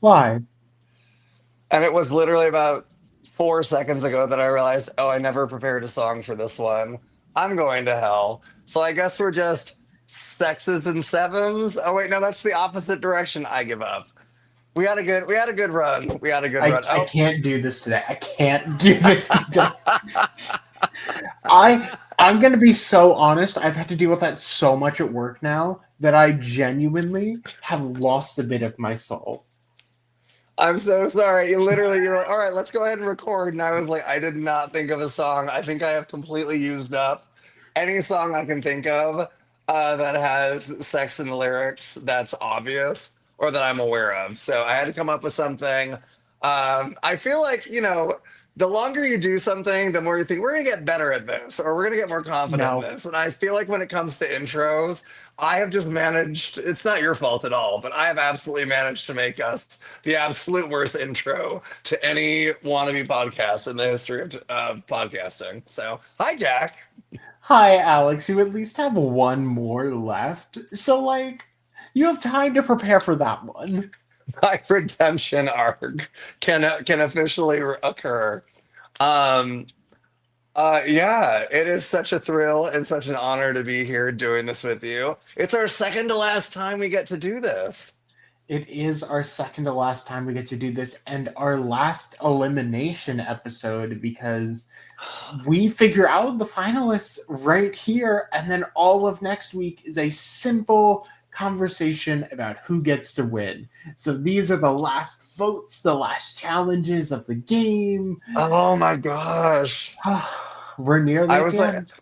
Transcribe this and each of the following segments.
Live. And it was literally about 4 seconds ago that I realized, oh, I never prepared a song for this one. I'm going to hell. So I guess we're just sexes and sevens. Oh wait, no, that's the opposite direction. I give up. We had a good run. We had a good run. I Oh, can't do this today. I can't do this today. I'm gonna be so honest. I've had to deal with that so much at work now that I genuinely have lost a bit of my soul. I'm so sorry. You were like, all right, let's go ahead and record. And I was like, I did not think of a song. I think I have completely used up any song I can think of that has sex in the lyrics that's obvious or that I'm aware of. So I had to come up with something. I feel like, the longer you do something, the more you think we're going to get better at this or we're going to get more confident in No, this. And I feel like when it comes to intros, I have just managed, it's not your fault at all, but I have absolutely managed to make us the absolute worst intro to any wannabe podcast in the history of podcasting. So, hi, Jack. hi, Alex. You at least have one more left, so you have time to prepare for that one. My redemption arc can officially occur. Um, yeah, it is such a thrill and such an honor to be here doing this with you. It's our second to last time we get to do this. It is our second to last time we get to do this, and our last elimination episode because we figure out the finalists right here, and then all of next week is a simple conversation about who gets to win. So these are the last votes, the last challenges of the game. Oh my gosh. We're nearly I at was the like, end.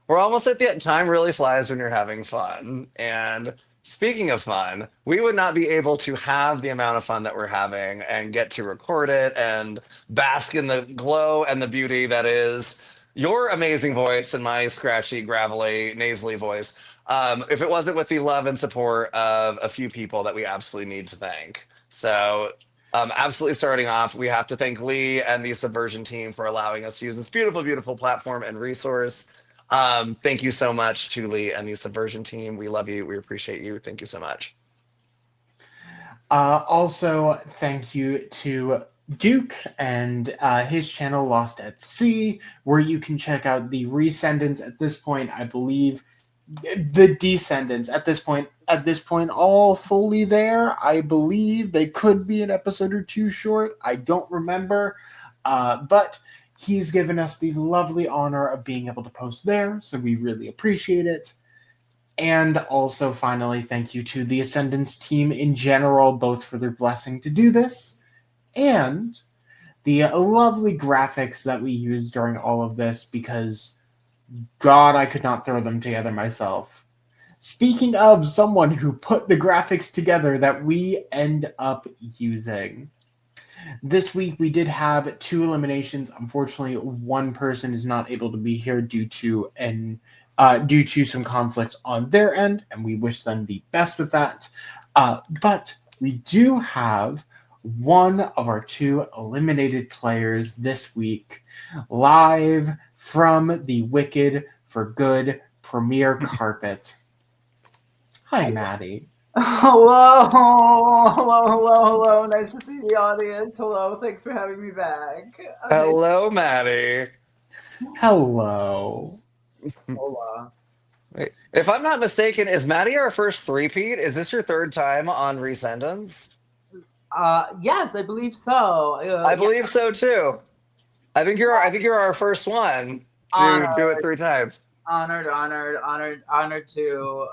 we're almost at the end. Time really flies when you're having fun. And speaking of fun, we would not be able to have the amount of fun that we're having and get to record it and bask in the glow and the beauty that is your amazing voice and my scratchy, gravelly, nasally voice. If it wasn't with the love and support of a few people that we absolutely need to thank. So, absolutely starting off, we have to thank Lee and the Subversion team for allowing us to use this beautiful, beautiful platform and resource. Thank you so much to Lee and the Subversion team. We love you. We appreciate you. Thank you so much. Also, thank you to Duke and his channel Lost at Sea, where you can check out the Recendance at this point. I believe the Descendants at this point all fully there. I believe they could be an episode or two short. I don't remember, but he's given us the lovely honor of being able to post there, so we really appreciate it. And also, finally, thank you to the Ascendance team in general, both for their blessing to do this and the lovely graphics that we used during all of this, because God, I could not throw them together myself. Speaking of someone who put the graphics together that we end up using, this week we did have two eliminations. Unfortunately, one person is not able to be here due to some conflict on their end, and we wish them the best with that. But we do have one of our two eliminated players this week live from the Wicked for Good premiere carpet. Hi, Maddie. Hello, hello, hello, hello. Nice to see the audience. Hello, thanks for having me back. Nice. Hello, Maddie. Hello. Hola. Wait, if I'm not mistaken, is Maddie our first three-peat? Is this your third time on Resendance? Yes, I believe so. I Yeah, believe so too. I think you're our first one to do it honored, 3 times. honored to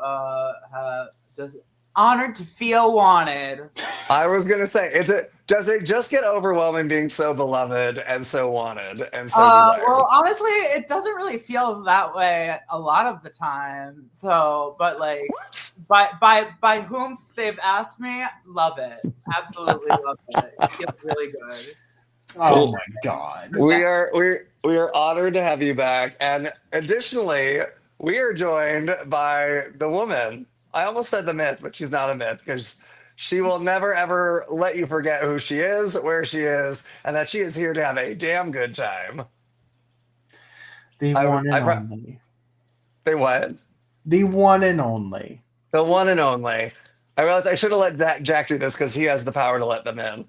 just honored to feel wanted. I was gonna say, does it just get overwhelming being so beloved and so wanted and so Well, desired? honestly, it doesn't really feel that way a lot of the time. So, but like, by whom they've asked me, love it. Absolutely love it. It feels really good. Oh Well, my god. we are honored to have you back, and additionally, we are joined by the woman. I almost said the myth, but she's not a myth because she will never ever let you forget who she is, where she is, and that she is here to have a damn good time. The I would, one and I only. say what? The one and only. The one and only. I realized I should have let Jack do this because he has the power to let them in.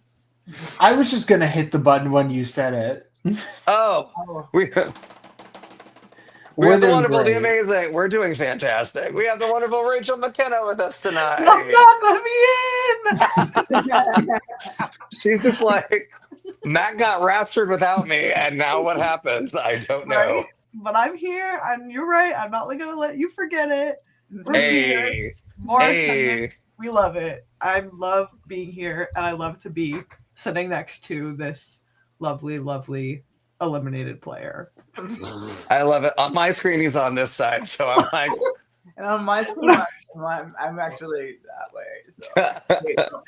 I was just gonna hit the button when you said it. Oh, Oh, we We're have the doing wonderful, the great. amazing. We're doing fantastic. We have the wonderful Rachel McKenna with us tonight. let me in. She's just like, Matt got raptured without me, and now what happens? I don't Right? know. But I'm here, and you're right. I'm not gonna let you forget it. We're here. Hey, More hey. Ascendance. We love it. I love being here, and I love to be sitting next to this lovely, lovely eliminated player. I love it. On my screen, he's on this side, so I'm like, And on my screen, I'm actually that way. So.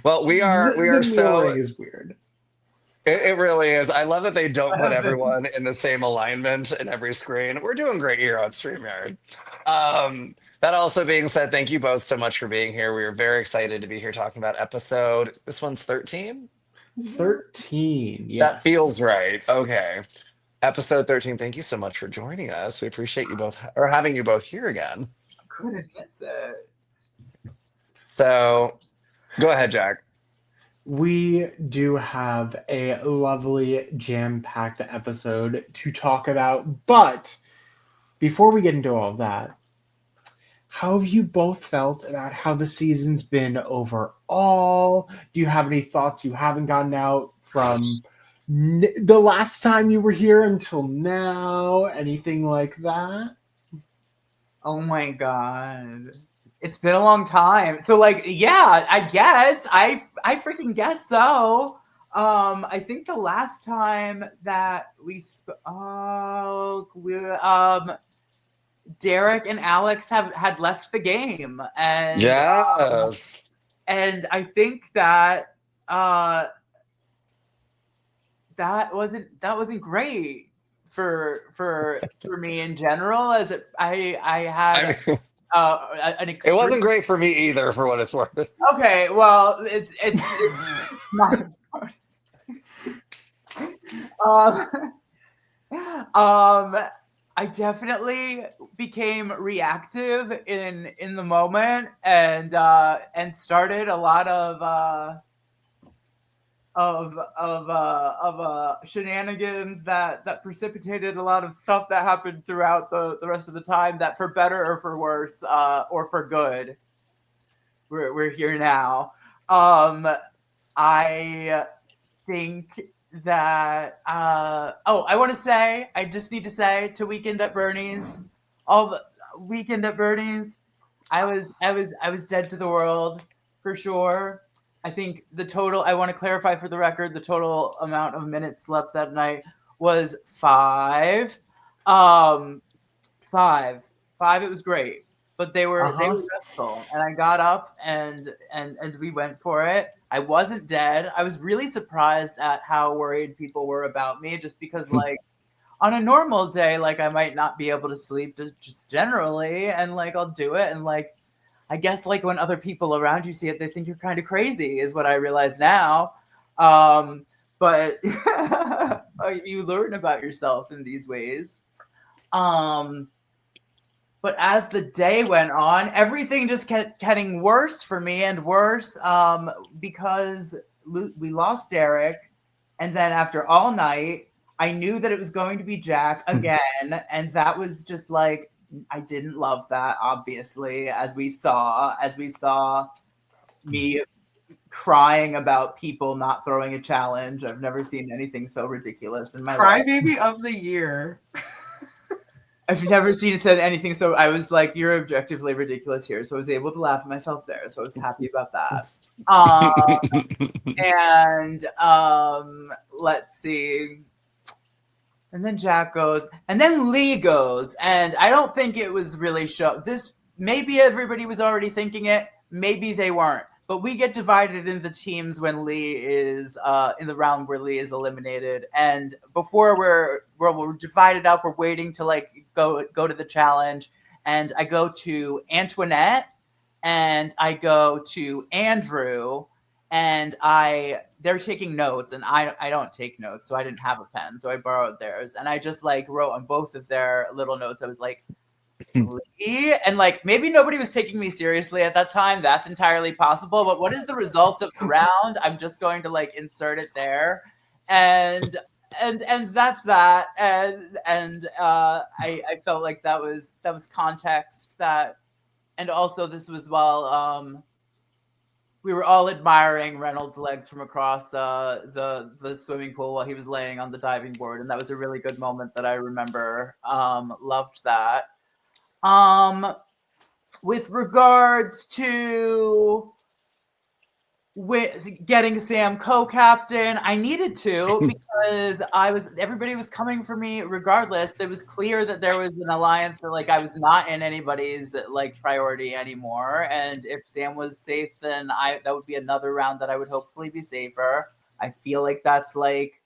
well, we are The so. mirroring is weird. It really is. I love that they don't put everyone in the same alignment in every screen. We're doing great here on StreamYard. That also being said, thank you both so much for being here. We are very excited to be here talking about episode. This one's 13? 13, yes. That feels right. Okay. Episode 13. Thank you so much for joining us. We appreciate you both or having you both here again. Couldn't miss it. So go ahead, Jack. We do have a lovely jam-packed episode to talk about, but before we get into all of that, how have you both felt about how the season's been overall? Do you have any thoughts you haven't gotten out from the last time you were here until now? Anything like that? Oh my god. It's been a long time. So like, yeah, I guess. I freaking guess so. I think the last time that we spoke, Derek and Alex had left the game, and Yes. and I think that that wasn't great for me in general. As I had I mean, an it extreme. wasn't great for me either, for what it's worth. Okay, well, it's not absurd. I definitely became reactive in the moment and started a lot of shenanigans that precipitated a lot of stuff that happened throughout the rest of the time, that for better or for worse, or for good, we're here now. I think that I just need to say to Weekend at Bernie's, all the Weekend at Bernie's, I was dead to the world for sure. I think the total, I want to clarify for the record, the total amount of minutes slept that night was 5. 5. It was great. But they were restful, and I got up and we went for it. I wasn't dead. I was really surprised at how worried people were about me, just because like on a normal day, like I might not be able to sleep just generally, and like I'll do it, and like I guess like when other people around you see it, they think you're kind of crazy, is what I realize now. But you learn about yourself in these ways. But as the day went on, everything just kept getting worse for me and worse, because we lost Derek. And then after all night, I knew that it was going to be Jack again. And that was just like, I didn't love that, obviously, as we saw me crying about people not throwing a challenge. I've never seen anything so ridiculous in my life. Crybaby of the year. I've never seen it said anything, so I was like, you're objectively ridiculous here. So I was able to laugh at myself there. So I was happy about that. Let's see. And then Jack goes, and then Lee goes. And I don't think it was really this, maybe everybody was already thinking it, maybe they weren't. But we get divided into teams when Lee is in the round where Lee is eliminated, and before we're divided up, we're waiting to like go to the challenge. And I go to Antoinette, and I go to Andrew, and they're taking notes, and I don't take notes, so I didn't have a pen, so I borrowed theirs, and I just like wrote on both of their little notes. I was like, And like maybe nobody was taking me seriously at that time. That's entirely possible. But what is the result of the round? I'm just going to like insert it there, and that's that. And I felt like that was context that, and also this was while we were all admiring Reynolds' legs from across the swimming pool while he was laying on the diving board, and that was a really good moment that I remember. Loved that. With regards to getting Sam co-captain, I needed to because everybody was coming for me regardless. It was clear that there was an alliance that like I was not in anybody's like priority anymore. And if Sam was safe, then that would be another round that I would hopefully be safer. I feel like that's like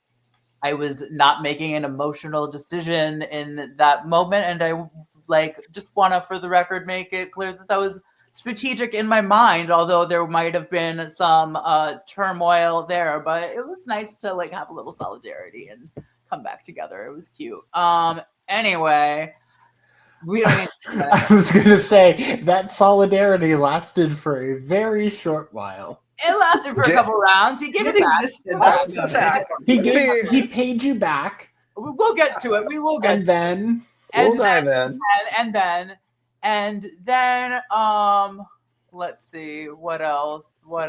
I was not making an emotional decision in that moment, and I like just want to, for the record, make it clear that that was strategic in my mind, although there might have been some turmoil there. But it was nice to like have a little solidarity and come back together. It was cute. Anyway, we don't need to I was going to say that solidarity lasted for a very short while. It lasted for a couple rounds. He gave it back. He paid you back. We'll get to it. We will get. And then we'll dive in. And then let's see what else. I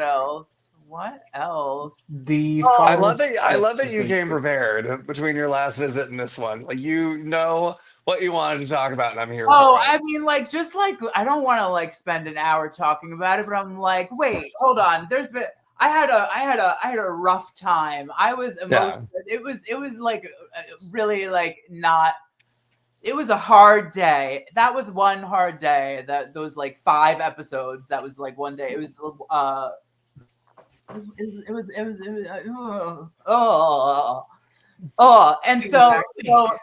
love that you came prepared between your last visit and this one. Like you know what you wanted to talk about, and I'm here. I mean, like, just like I don't want to like spend an hour talking about it, but I'm like, wait, hold on. I had a rough time. I was emotional. Yeah. It was like really like not. It was a hard day. That was one hard day. Those like 5 episodes. That was like one day. It was and so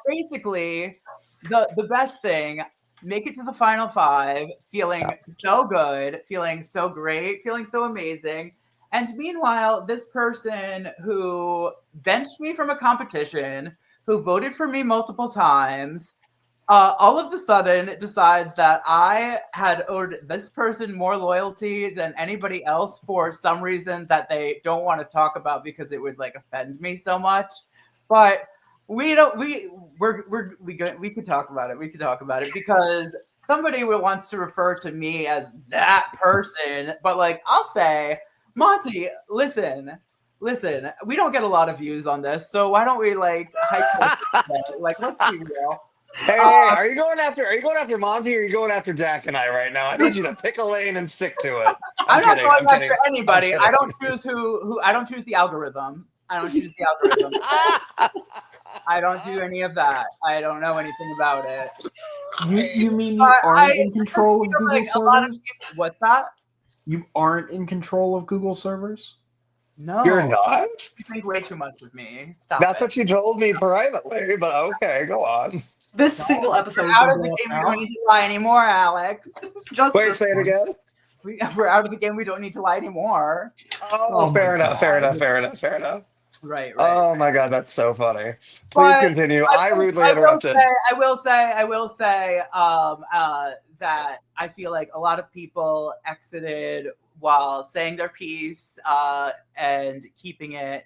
basically the best thing, make it to the final 5 feeling so good, feeling so great, feeling so amazing. And meanwhile, this person who benched me from a competition, who voted for me multiple times, all of a sudden decides that I had owed this person more loyalty than anybody else for some reason that they don't want to talk about because it would like offend me so much. But we could talk about it. We could talk about it because somebody wants to refer to me as that person. But like, I'll say, Monty, listen, we don't get a lot of views on this. So why don't we like, like, let's be real. Hey, are you going after Monty or are you going after Jack and I right now? I need you to pick a lane and stick to it. I'm not going after anybody. I don't choose who I don't choose the algorithm. I don't do any of that. I don't know anything about it. You mean you aren't in control of Google like servers? What's that? You aren't in control of Google servers? No. You're not? You think way too much of me. Stop. That's what you told me privately, but okay, go on. This single episode. We're out of the game. We don't need to lie anymore, Alex. Wait, say it again. We're out of the game. We don't need to lie anymore. Oh, fair enough. Right. Oh my God, that's so funny. Please continue. I rudely interrupted. I will say that I feel like a lot of people exited while saying their piece and keeping it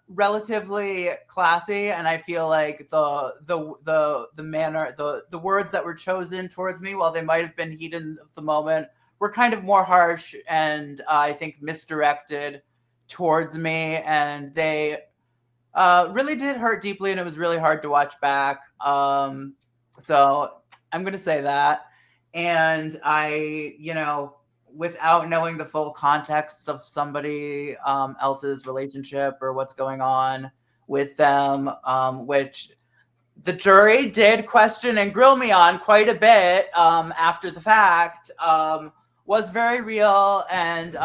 relatively classy, and I feel like the manner, the words that were chosen towards me, while they might have been heated of the moment, were kind of more harsh and I think misdirected towards me, and they really did hurt deeply, and it was really hard to watch back. So I'm gonna say that, and I, without knowing the full context of somebody else's relationship or what's going on with them, which the jury did question and grill me on quite a bit after the fact, was very real. And,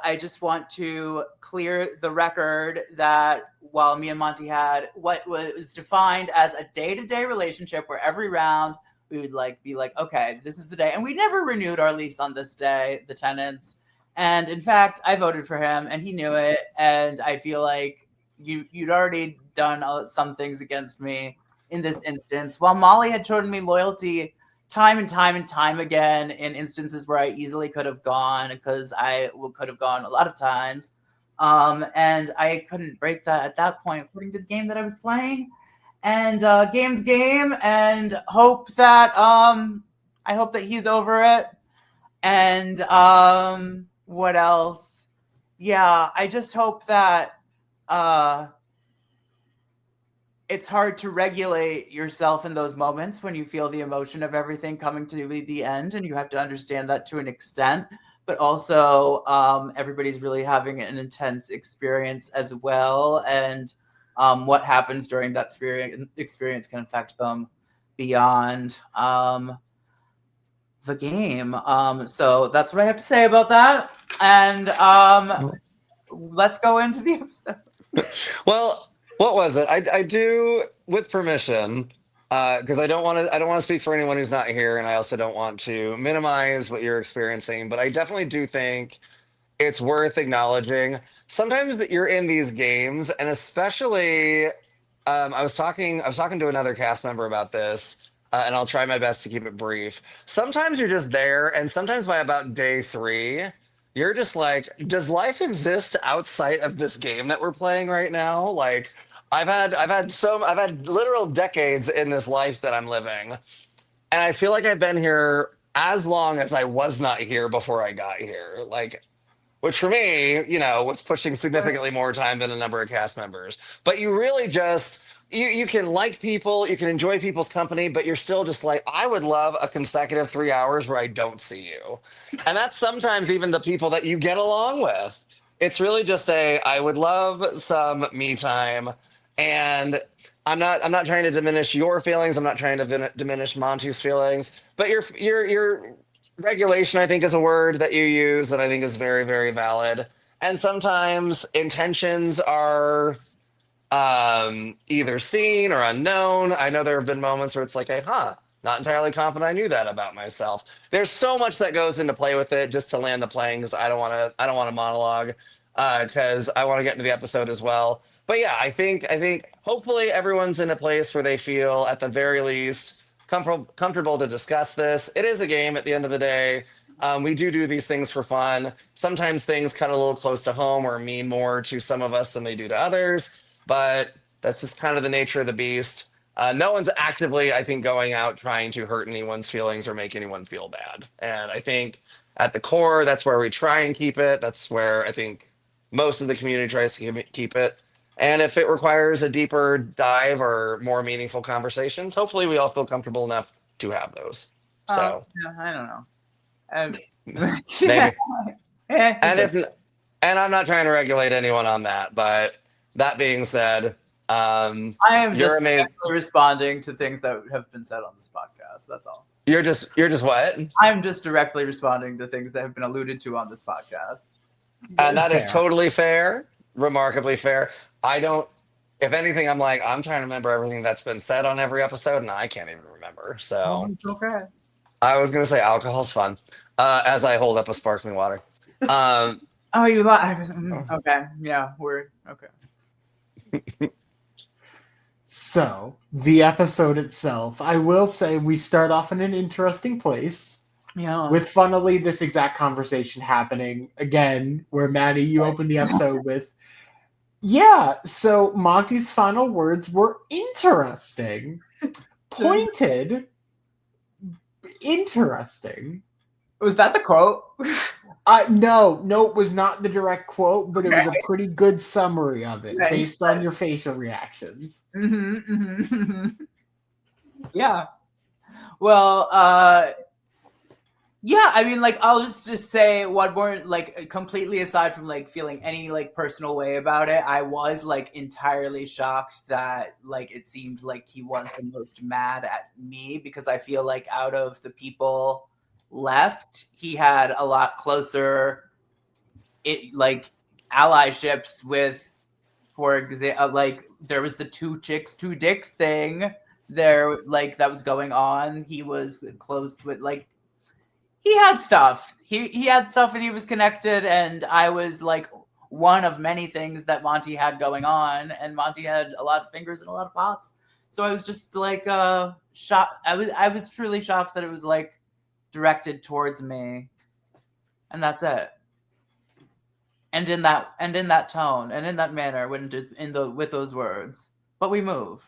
I just want to clear the record that while me and Monty had what was defined as a day-to-day relationship where every round we would be like, okay, this is the day. And we never renewed our lease on this day, the tenants. And in fact, I voted for him and he knew it. And I feel like you'd already done some things against me in this instance, while Molly had shown me loyalty time and time and time again in instances where I easily could have gone, because I could have gone a lot of times. And I couldn't break that at that point, according to the game that I was playing. And game's game, and hope that I hope that he's over it. And what else? Yeah, I just hope that it's hard to regulate yourself in those moments when you feel the emotion of everything coming to the end, and you have to understand that to an extent. But also, everybody's really having an intense experience as well, and what happens during that experience can affect them beyond the game. So that's what I have to say about that. And let's go into the episode. Well, what was it? I do, with permission, because I don't want to speak for anyone who's not here, and I also don't want to minimize what you're experiencing. But I definitely do think it's worth acknowledging. Sometimes that you're in these games, and especially, I was talking to another cast member about this, and I'll try my best to keep it brief. Sometimes you're just there, and sometimes by about day 3, you're just like, does life exist outside of this game that we're playing right now? Like, I've had literal decades in this life that I'm living, and I feel like I've been here as long as I was not here before I got here. Like, which for me, was pushing significantly more time than a number of cast members. But you really just, you can like people, you can enjoy people's company, but you're still just like, I would love a consecutive 3 hours where I don't see you. And that's sometimes even the people that you get along with. It's really just I would love some me time. And I'm not trying to diminish your feelings. I'm not trying to diminish Monty's feelings, but your regulation, I think, is a word that you use that I think is very, very valid. And sometimes intentions are either seen or unknown. I know there have been moments where it's like, hey, not entirely confident I knew that about myself. There's so much that goes into play with it just to land the plane, because I don't want to monologue, because I want to get into the episode as well. But yeah, I think hopefully everyone's in a place where they feel at the very least comfortable to discuss this. It is a game at the end of the day. We do these things for fun. Sometimes things cut a little close to home or mean more to some of us than they do to others, but that's just kind of the nature of the beast. No one's actively, I think, going out trying to hurt anyone's feelings or make anyone feel bad. And I think at the core, that's where we try and keep it. That's where I think most of the community tries to keep it. And if it requires a deeper dive or more meaningful conversations, hopefully we all feel comfortable enough to have those. So yeah, I don't know. maybe. And And I'm not trying to regulate anyone on that, but that being said, I am you're just amazing. responding to things that have been said on this podcast. That's all. You're just what? I'm just directly responding to things that have been alluded to on this podcast. And that is Fair. totally fair, remarkably fair. If anything, I'm trying to remember everything that's been said on every episode, and I can't even remember. So It's okay. I was going to say alcohol's fun, as I hold up a sparkling water. Oh, you lied. Okay. Yeah, we're okay. So, the episode itself, I will say we start off in an interesting place. Yeah. With funnily this exact conversation happening again, where Maddie, you opened the episode with, yeah, so Monty's final words were interesting, pointed, interesting. Was that the quote? No, it was not the direct quote, but it was a pretty good summary of it based on your facial reactions. Yeah. Well, yeah, I mean, I'll just say one more, completely aside from, feeling any, personal way about it, I was, entirely shocked that, it seemed like he was the most mad at me, because I feel like out of the people left, he had a lot closer, allyships with, for example, there was the 2 chicks, 2 dicks thing there, that was going on. He was close with, he had stuff. He had stuff, and he was connected, and I was one of many things that Monty had going on, and Monty had a lot of fingers and a lot of pots. So I was just like shocked. I was truly shocked that it was like directed towards me, and that's it. And in that tone and in that manner, with those words. But we move.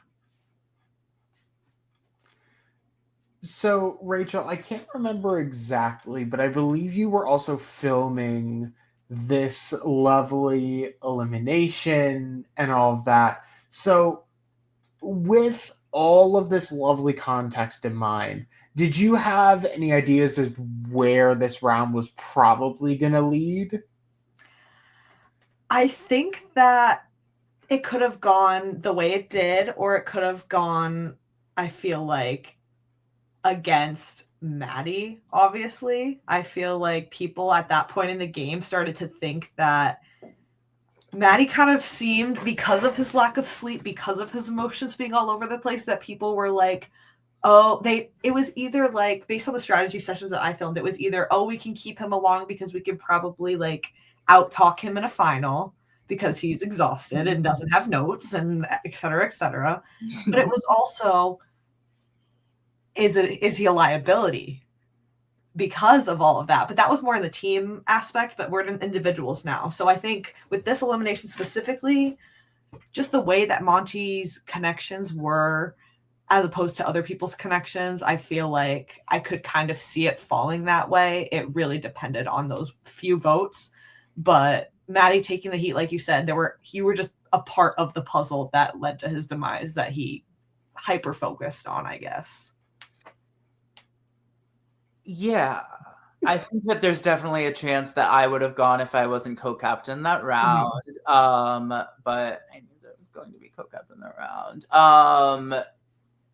So, Rachel, I can't remember exactly, but I believe you were also filming this lovely elimination and all of that. So, with all of this lovely context in mind, did you have any ideas of where this round was probably going to lead? I think that it could have gone the way it did, or it could have gone, I feel like, against Maddie, obviously. I feel like people at that point in the game started to think that Maddie kind of seemed, because of his lack of sleep, because of his emotions being all over the place, that people were like, oh, it was either like, based on the strategy sessions that I filmed, it was either, oh, we can keep him along because we could probably like out talk him in a final because he's exhausted and doesn't have notes and et cetera, et cetera. But it was also, is he a liability because of all of that? But that was more in the team aspect, but we're in individuals now. So I think with this elimination specifically, just the way that Monty's connections were as opposed to other people's connections, I feel like I could kind of see it falling that way. It really depended on those few votes. But Maddie taking the heat, like you said, you were just a part of the puzzle that led to his demise that he hyper focused on, I guess. Yeah, I think that there's definitely a chance that I would have gone if I wasn't co-captain that round. But I knew that I was going to be co-captain that round.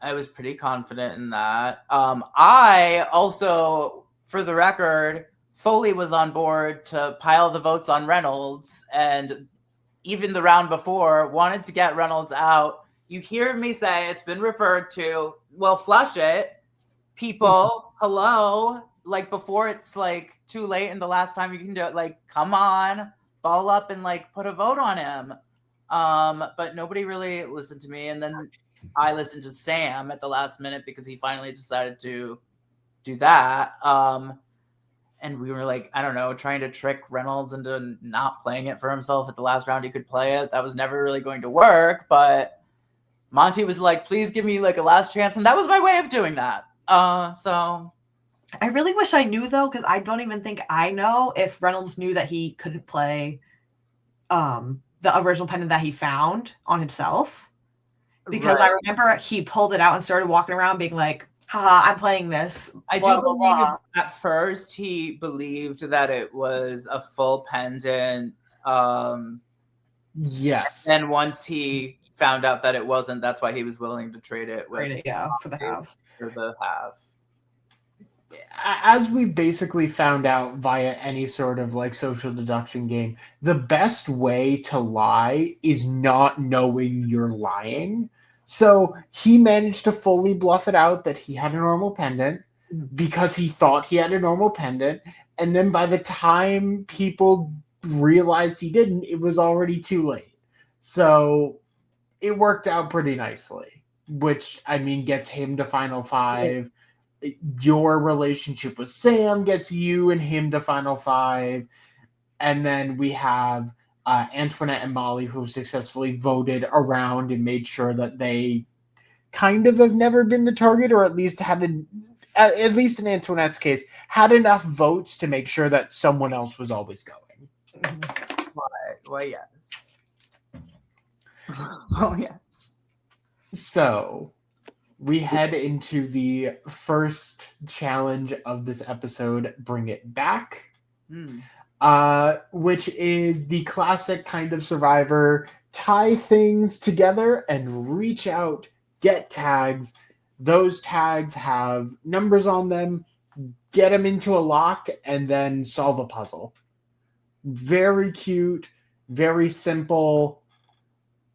I was pretty confident in that. I also, for the record, fully was on board to pile the votes on Reynolds, and even the round before wanted to get Reynolds out. You hear me say it's been referred to. Well, flush it. People, hello, like before it's like too late and the last time you can do it, like come on, ball up and like put a vote on him. But nobody really listened to me, and then I listened to Sam at the last minute because he finally decided to do that. And we were like, I don't know, trying to trick Reynolds into not playing it for himself at the last round he could play it. That was never really going to work, but Monty was like, please give me like a last chance, and that was my way of doing that. So I really wish I knew though, because I don't even think I know if Reynolds knew that he couldn't play the original pendant that he found on himself. Because right. I remember he pulled it out and started walking around being like, haha, I'm playing this. I do believe at first he believed that it was a full pendant. Yes. And once he found out that it wasn't, that's why he was willing to trade it with for the halves. For the half. As we basically found out via any sort of like social deduction game, the best way to lie is not knowing you're lying. So he managed to fully bluff it out that he had a normal pendant because he thought he had a normal pendant. And then by the time people realized he didn't, it was already too late. So it worked out pretty nicely, which, I mean, gets him to Final Five. Your relationship with Sam gets you and him to Final Five. And then we have Antoinette and Molly, who successfully voted around and made sure that they kind of have never been the target, or at least had at least in Antoinette's case, had enough votes to make sure that someone else was always going. Well, yes. Oh, yes. So we head into the first challenge of this episode, Bring It Back, which is the classic kind of Survivor, tie things together and reach out, get tags. Those tags have numbers on them, get them into a lock, and then solve a puzzle. Very cute, very simple,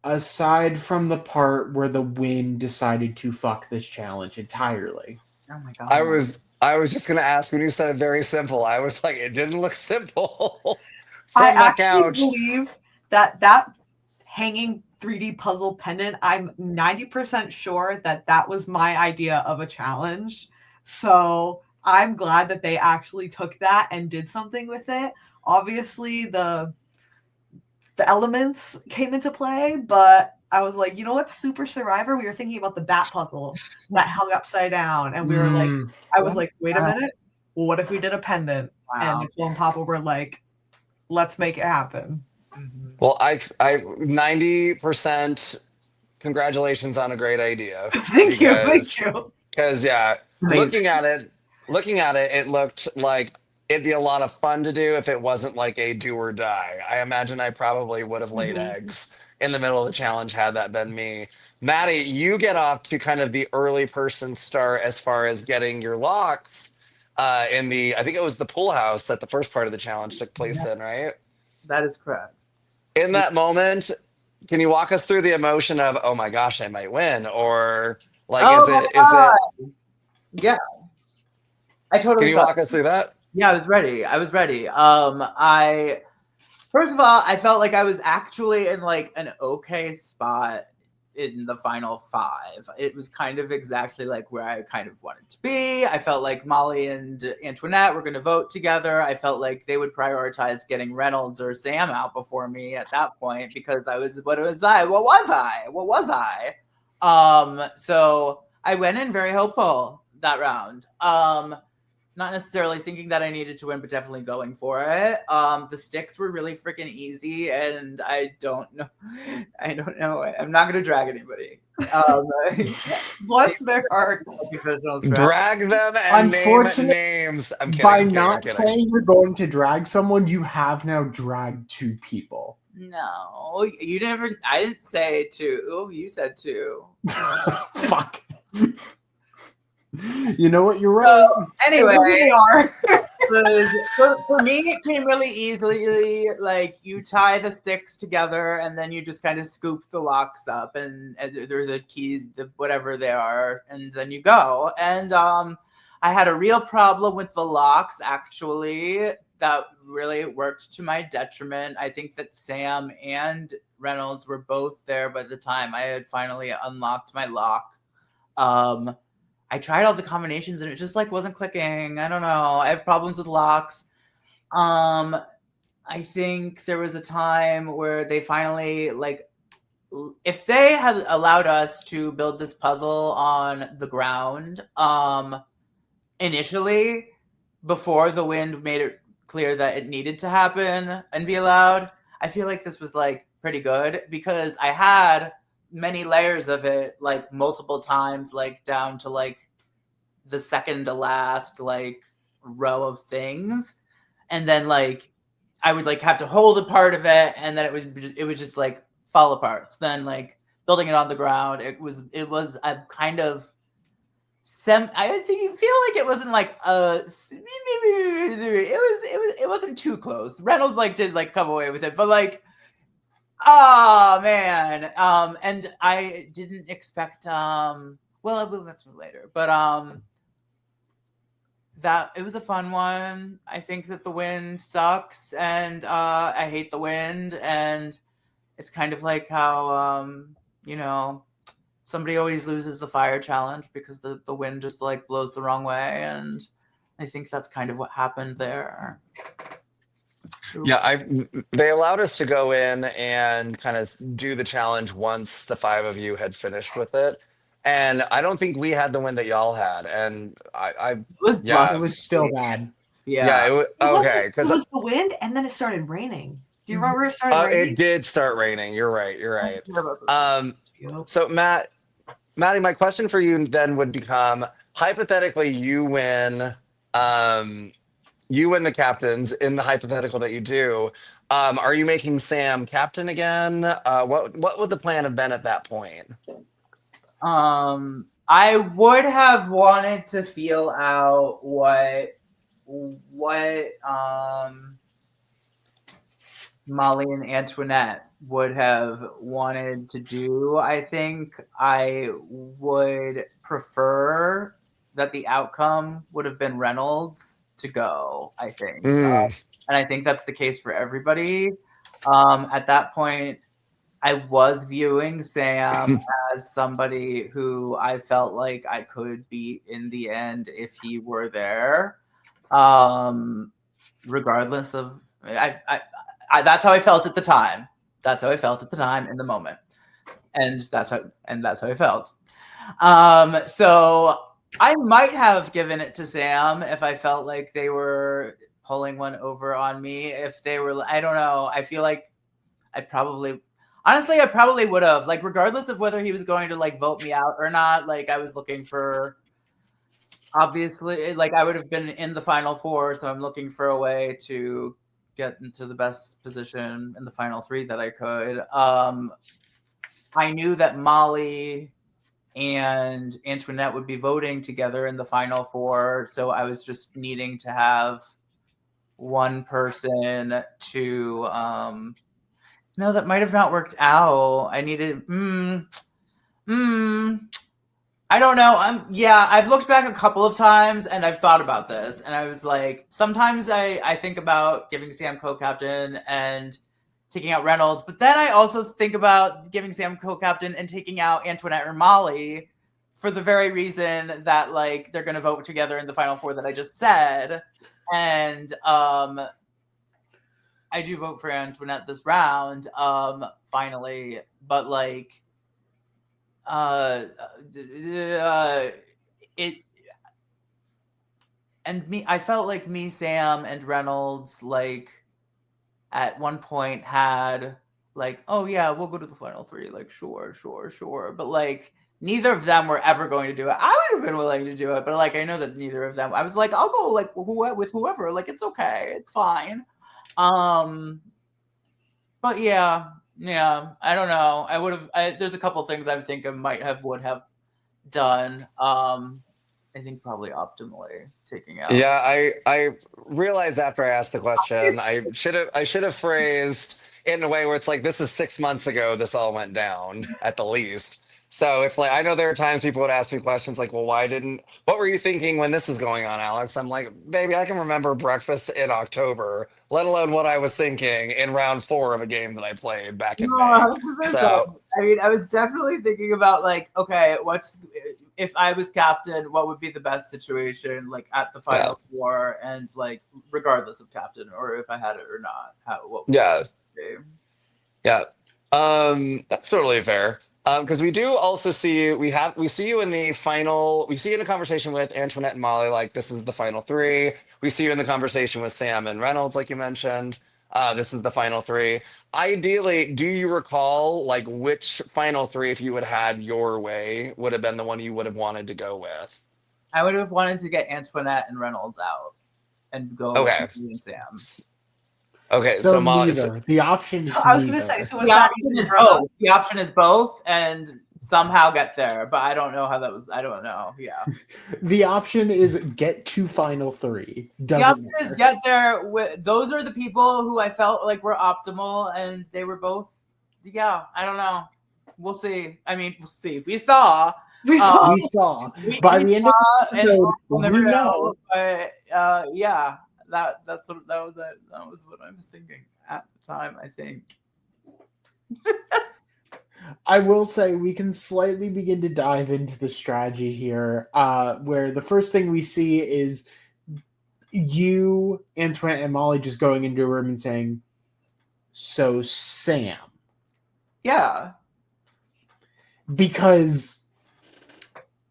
aside from the part where the wind decided to fuck this challenge entirely. Oh my god. I was just gonna ask, when you said very simple, I was like, it didn't look simple. I actually believe that hanging 3D puzzle pendant. I'm 90% sure that that was my idea of a challenge. So I'm glad that they actually took that and did something with it. Obviously, the elements came into play, but I was like, you know what, Super Survivor? We were thinking about the bat puzzle that hung upside down, and we were like, I was like, wait a minute, well, what if we did a pendant? And Nicole and Papa were like, let's make it happen. Well, I 90% congratulations on a great idea. Thank you. Because yeah, looking at it, it looked like it'd be a lot of fun to do if it wasn't like a do or die. I imagine I probably would have laid eggs in the middle of the challenge had that been me. Maddie, you get off to kind of the early person start as far as getting your locks in the, I think it was the pool house that the first part of the challenge took place in, right? That is correct. In that moment, can you walk us through the emotion of, oh my gosh, I might win? Or like, is it? Yeah. I totally Can you walk us through that? Yeah, I was ready. First of all, I felt like I was actually in like an okay spot in the final 5. It was kind of exactly like where I kind of wanted to be. I felt like Molly and Antoinette were going to vote together. I felt like they would prioritize getting Reynolds or Sam out before me at that point because what was I? So I went in very hopeful that round. Not necessarily thinking that I needed to win, but definitely going for it. The sticks were really freaking easy, and I don't know. I'm not going to drag anybody. Bless their hearts. Drag them and name names. I'm kidding. By not saying you're going to drag someone, you have now dragged 2 people. No, you never. I didn't say 2. Oh, you said 2. Fuck. You know what? You're right. So, anyway, we are. For me, it came really easily. Like you tie the sticks together, and then you just kind of scoop the locks up, and they're the keys, whatever they are, and then you go. And I had a real problem with the locks. Actually, that really worked to my detriment. I think that Sam and Reynolds were both there by the time I had finally unlocked my lock. I tried all the combinations and it just like wasn't clicking. I don't know. I have problems with locks. I think there was a time where they finally like, if they had allowed us to build this puzzle on the ground, initially, before the wind made it clear that it needed to happen and be allowed, I feel like this was like pretty good because I had many layers of it, like multiple times, like down to like the second to last like row of things, and then like I would like have to hold a part of it, and then it would just like fall apart. So then like building it on the ground, it was a kind of I think you feel like it wasn't like it wasn't too close. Reynolds like did like come away with it, but like oh man, and I didn't expect well, we'll get to it later, but that it was a fun one. I think that the wind sucks, and I hate the wind, and it's kind of like how you know, somebody always loses the fire challenge because the wind just like blows the wrong way, and I think that's kind of what happened there. Yeah, they allowed us to go in and kind of do the challenge once the 5 of you had finished with it, and I don't think we had the win that y'all had, and it was still bad. Yeah, it was okay because it was the wind, and then it started raining. Do you remember it started raining? It did start raining. You're right. So Maddie, my question for you then would become: hypothetically, you win the captains in the hypothetical that you do. Are you making Sam captain again? What would the plan have been at that point? I would have wanted to feel out what Molly and Antoinette would have wanted to do. I think I would prefer that the outcome would have been Reynolds to go, I think. And I think that's the case for everybody. At that point, I was viewing Sam as somebody who I felt like I could beat in the end if he were there. Regardless of, that's how I felt at the time. That's how I felt at the time in the moment, and that's how I felt. So I might have given it to Sam if I felt like they were pulling one over on me. If they were, I don't know. I feel like I probably would have, like, regardless of whether he was going to like vote me out or not. Like, I was looking for, obviously, like, I would have been in the final four, so I'm looking for a way to get into the best position in the final three that I could. I knew that Molly and Antoinette would be voting together in the final four, so I was just needing to have one person to no, that might have not worked out. I needed I don't know. Yeah, I've looked back a couple of times and I've thought about this, and I was like, sometimes I think about giving Sam co-captain and taking out Reynolds, but then I also think about giving Sam co-captain and taking out Antoinette or Molly for the very reason that, like, they're going to vote together in the final four that I just said. And I do vote for Antoinette this round, finally, but like, it, and me, I felt like me, Sam, and Reynolds, like, at one point had, like, oh yeah, we'll go to the final three, like, sure, but like, neither of them were ever going to do it. I would have been willing to do it, but like, I know that neither of them. I was like, I'll go like with whoever, like, it's okay, it's fine. But yeah, I don't know. I would have. There's a couple things I'm thinking would have done. I think probably optimally taking out. Yeah, I realized after I asked the question, I should have phrased it in a way where it's like, this is 6 months ago this all went down at the least. So it's like, I know there are times people would ask me questions like, well, what were you thinking when this was going on, Alex? I'm like, baby, I can remember breakfast in October, let alone what I was thinking in round 4 of a game that I played back in No, May. 100%. So I mean, I was definitely thinking about, like, okay, if I was captain, what would be the best situation, like, at the yeah, final four, and like, regardless of captain or if I had it or not, what would yeah. be? Yeah, that's totally fair. Because we do also see we see you in the final. We see you in a conversation with Antoinette and Molly, like this is the final three. We see you in the conversation with Sam and Reynolds, like you mentioned. This is the final three. Ideally, do you recall like which final three, if you would had your way, would have been the one you would have wanted to go with? I would have wanted to get Antoinette and Reynolds out and go with Okay. me and Sam. Okay, So Molly. neither. The option is I was going to neither. say, so was The that option is either of them? both. The option is both, and somehow get there, but I don't know how that was. I don't know. Yeah. The option is get to final three. The option is get there with, those are the people who I felt like were optimal, and they were both. Yeah, I don't know. We'll see. I mean, we'll see. We saw. We saw. We saw. By the end of the episode, we'll we never know. But yeah, that was what I was thinking at the time, I think. I will say we can slightly begin to dive into the strategy here, where the first thing we see is you, Antoinette, and Molly just going into a room and saying, "So Sam." Yeah. Because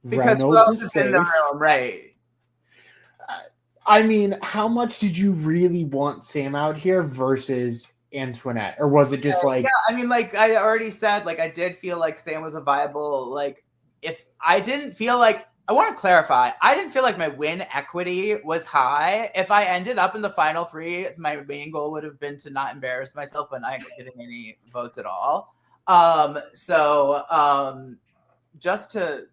who Reynolds else is is in the safe. room, right? I mean, how much did you really want Sam out here versus Antoinette? Or was it just like... Yeah, I mean, like I already said, like I did feel like Sam was a viable, like, if I didn't feel like, I want to clarify, I didn't feel like my win equity was high. If I ended up in the final three, my main goal would have been to not embarrass myself by not getting any votes at all. Just to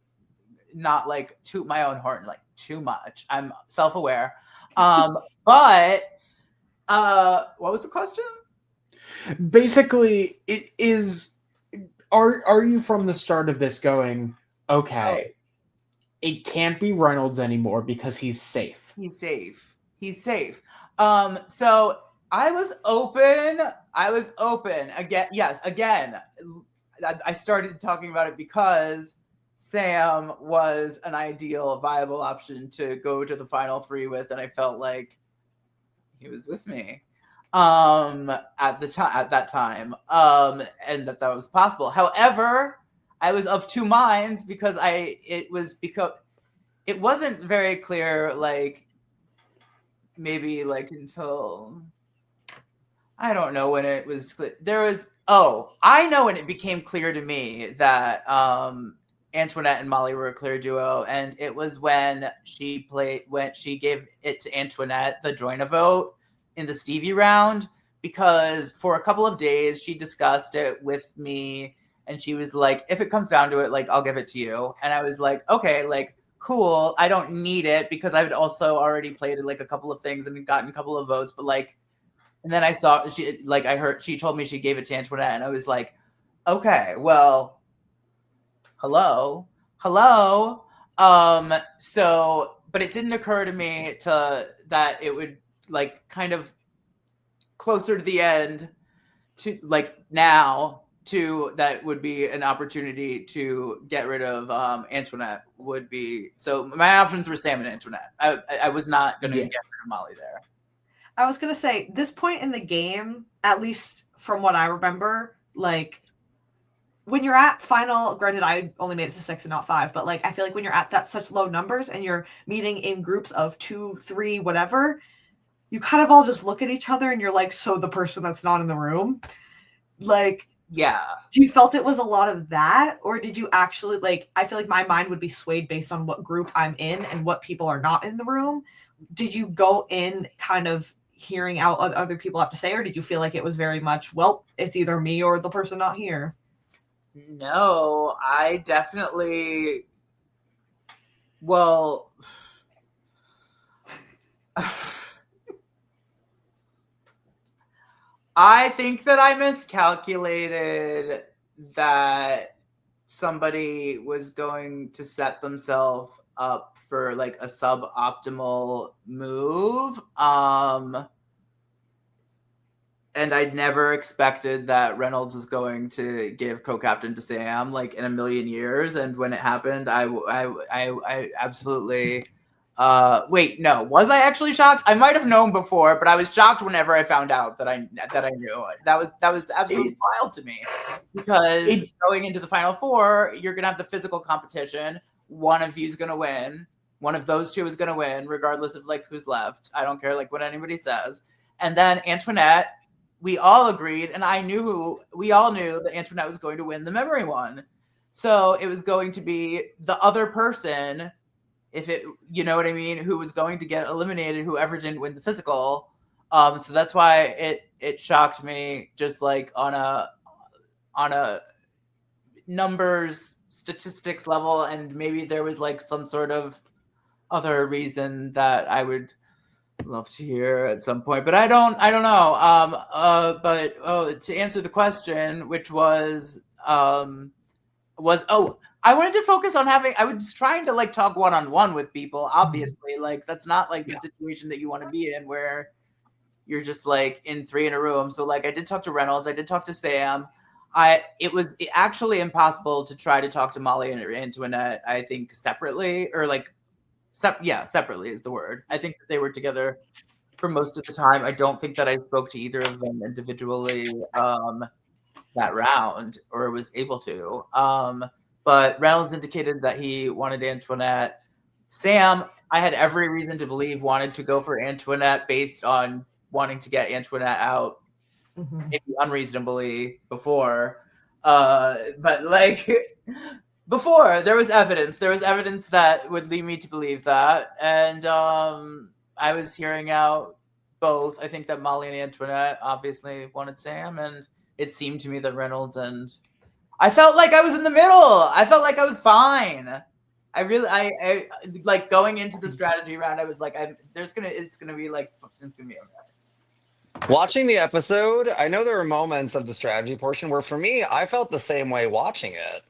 not like toot my own horn like too much. I'm self-aware. But what was the question? Basically, are you from the start of this going, okay, it can't be Reynolds anymore because he's safe. He's safe. So I was open. Again. Yes, again. I started talking about it because Sam was an ideal, viable option to go to the final three with, and I felt like he was with me at that time, and that was possible. However, I was of two minds because it wasn't very clear, like maybe like until I don't know when it was clear. I know when it became clear to me that Antoinette and Molly were a clear duo, and it was when she gave it to Antoinette the join a vote in the Stevie round, because for a couple of days she discussed it with me and she was like, if it comes down to it, like I'll give it to you. And I was like, okay, like cool, I don't need it because I would also already played like a couple of things and gotten a couple of votes, but like, and then I saw I heard she told me she gave it to Antoinette, and I was like, okay, well, hello. So, but it didn't occur to me that it would like kind of closer to the end to like now to that would be an opportunity to get rid of Antoinette would be. So my options were Sam and Antoinette. I was not going to get rid of Molly there. I was going to say, this point in the game, at least from what I remember, like, when you're at final, granted, I only made it to 6 and not 5, but, like, I feel like when you're at that such low numbers and you're meeting in groups of 2, 3, whatever, you kind of all just look at each other and you're like, so the person that's not in the room? Like, yeah. Do you felt it was a lot of that? Or did you actually, like, I feel like my mind would be swayed based on what group I'm in and what people are not in the room. Did you go in kind of hearing out what other people have to say, or did you feel like it was very much, well, it's either me or the person not here? No, I definitely, well, I think that I miscalculated that somebody was going to set themselves up for like a suboptimal move. And I'd never expected that Reynolds was going to give co-captain to Sam like in a million years. And when it happened, I absolutely wait, no, was I actually shocked? I might have known before, but I was shocked whenever I found out that I knew it. That was absolutely wild to me, because going into the final four, you're gonna have the physical competition. One of you is gonna win. One of those two is gonna win, regardless of like who's left. I don't care like what anybody says. And then Antoinette, we all agreed, and we all knew that Antoinette was going to win the memory one. So it was going to be the other person, if it, you know what I mean, who was going to get eliminated, whoever didn't win the physical. So that's why it shocked me, just like on a numbers statistics level, and maybe there was like some sort of other reason that I would love to hear at some point, but I don't know. But to answer the question, which was I wanted to focus on I was trying to like talk one-on-one with people, obviously. Like that's not like the situation that you want to be in where you're just like in 3 in a room. So like I did talk to Reynolds, I did talk to Sam. It was actually impossible to try to talk to Molly and Antoinette, I think separately, or like separately is the word. I think that they were together for most of the time. I don't think that I spoke to either of them individually that round, or was able to. But Reynolds indicated that he wanted Antoinette. Sam, I had every reason to believe, wanted to go for Antoinette based on wanting to get Antoinette out, maybe unreasonably before. But like before, there was evidence that would lead me to believe that. And I was hearing out both. I think that Molly and Antoinette obviously wanted Sam, and it seemed to me that Reynolds, and I felt like I was in the middle. I felt like I was fine. I like going into the strategy round, I was like, it's gonna be okay. Watching the episode, I know there were moments of the strategy portion where for me, I felt the same way watching it.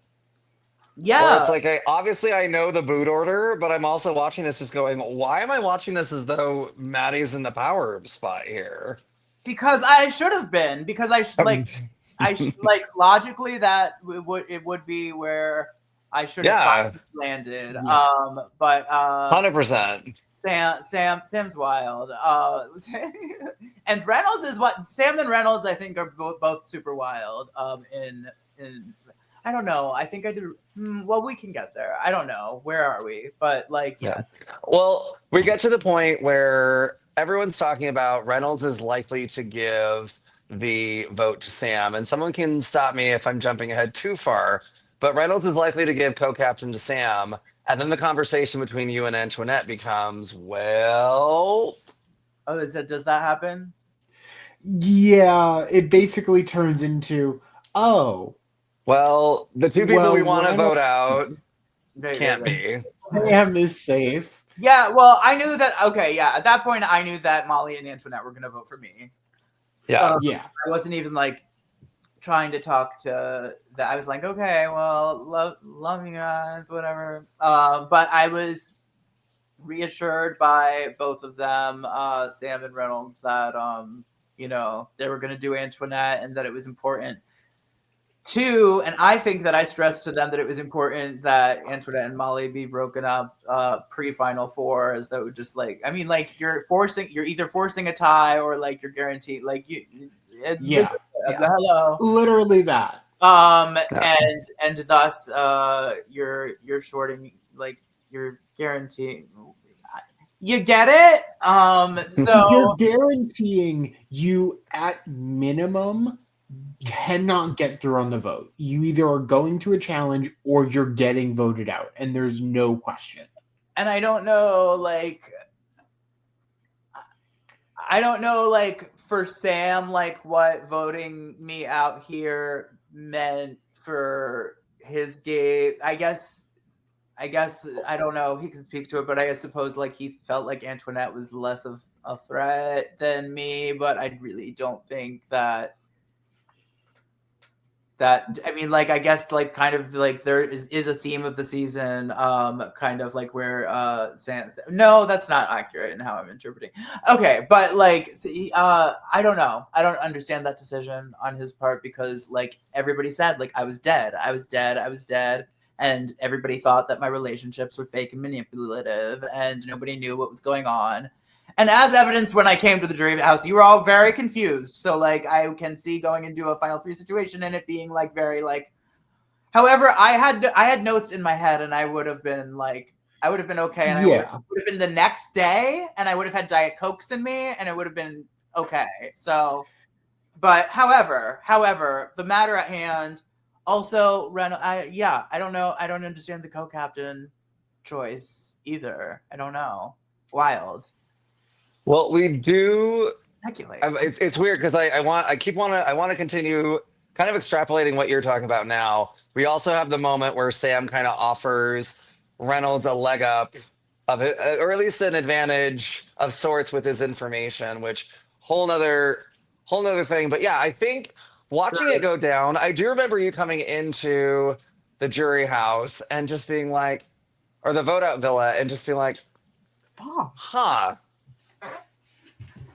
Yeah. Where it's like, obviously I know the boot order, but I'm also watching this just going, why am I watching this as though Maddie's in the power spot here? because I should have been, because like logically that it would be where I should have Yeah, landed. Yeah. But 100%. Sam's wild. And Reynolds is what Sam and Reynolds I think are both super wild. In I don't know. I think I do. Well, we can get there. I don't know. Where are we? But like, Yeah. yes. Well, we get to the point where everyone's talking about Reynolds is likely to give the vote to Sam, and someone can stop me if I'm jumping ahead too far. But Reynolds is likely to give co-captain to Sam, and then the conversation between you and Antoinette becomes, well, Oh, does that happen? Yeah, it basically turns into, oh, well, the two people we well, want to vote Reynolds out Right, can't right. be. Sam is safe. Yeah, well, I knew that. Okay, yeah. At that point, I knew that Molly and Antoinette were going to vote for me. Yeah. Yeah. I wasn't even like trying to talk to that. I was like, okay, well, love you guys, whatever. But I was reassured by both of them, Sam and Reynolds, that they were going to do Antoinette and that it was important. Two, and I think that I stressed to them that it was important that Antoinette and Molly be broken up pre-final four, as though just like, I mean, like you're either forcing a tie or like you're guaranteed, like Yeah. hello, Literally that. Yeah. and thus you're shorting, like you're guaranteeing. You get it? So You're guaranteeing you, at minimum, cannot get through on the vote. You either are going to a challenge or you're getting voted out, and there's no question. and I don't know, like for Sam, like what voting me out here meant for his game. I guess I don't know. He can speak to it, but I suppose like he felt like Antoinette was less of a threat than me. But I really don't think that. I mean, like I guess like kind of like there is a theme of the season, kind of like where Sam. No, that's not accurate in how I'm interpreting. Okay, but like, see, I don't know. I don't understand that decision on his part because like everybody said like I was dead, and everybody thought that my relationships were fake and manipulative, and nobody knew what was going on. And as evidence, when I came to the dream house, you were all very confused. So like I can see going into a final three situation and it being like very like. However, I had notes in my head, and I would have been okay, and I would have been the next day, and I would have had Diet Cokes in me, and it would have been okay. So, but however, the matter at hand. Also, I don't know. I don't understand the co-captain choice either. I don't know. Wild. Well, we do. Speculate. It's weird because I want to continue kind of extrapolating what you're talking about now. We also have the moment where Sam kind of offers Reynolds a leg up of it, or at least an advantage of sorts with his information, which whole nother thing. But yeah, I think watching it go down, I do remember you coming into the jury house and just being like, or the vote out villa, and just being like, huh.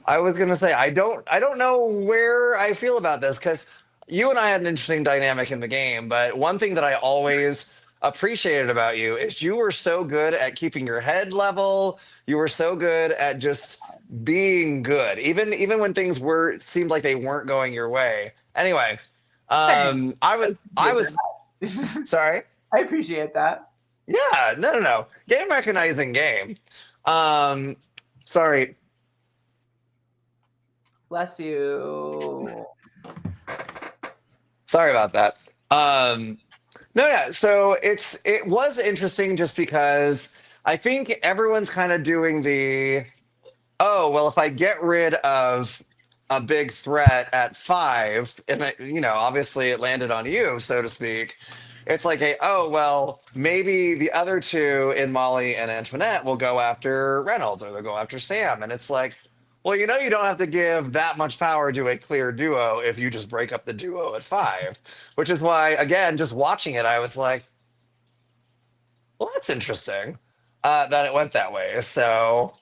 I was gonna say I don't know where I feel about this because you and I had an interesting dynamic in the game, but one thing that I always appreciated about you is you were so good at keeping your head level. You were so good at just being good, even when things seemed like they weren't going your way. Anyway, I was sorry. I appreciate that. Yeah, no. Game recognizing game. Sorry. Bless you. Sorry about that. No, yeah. So it was interesting just because I think everyone's kind of doing oh, well, if I get rid of a big threat at 5, and obviously it landed on you, so to speak. It's like oh, well, maybe the other two in Molly and Antoinette will go after Reynolds or they'll go after Sam. And it's like, well, you don't have to give that much power to a clear duo if you just break up the duo at 5, which is why, again, just watching it, I was like, well, that's interesting that it went that way. So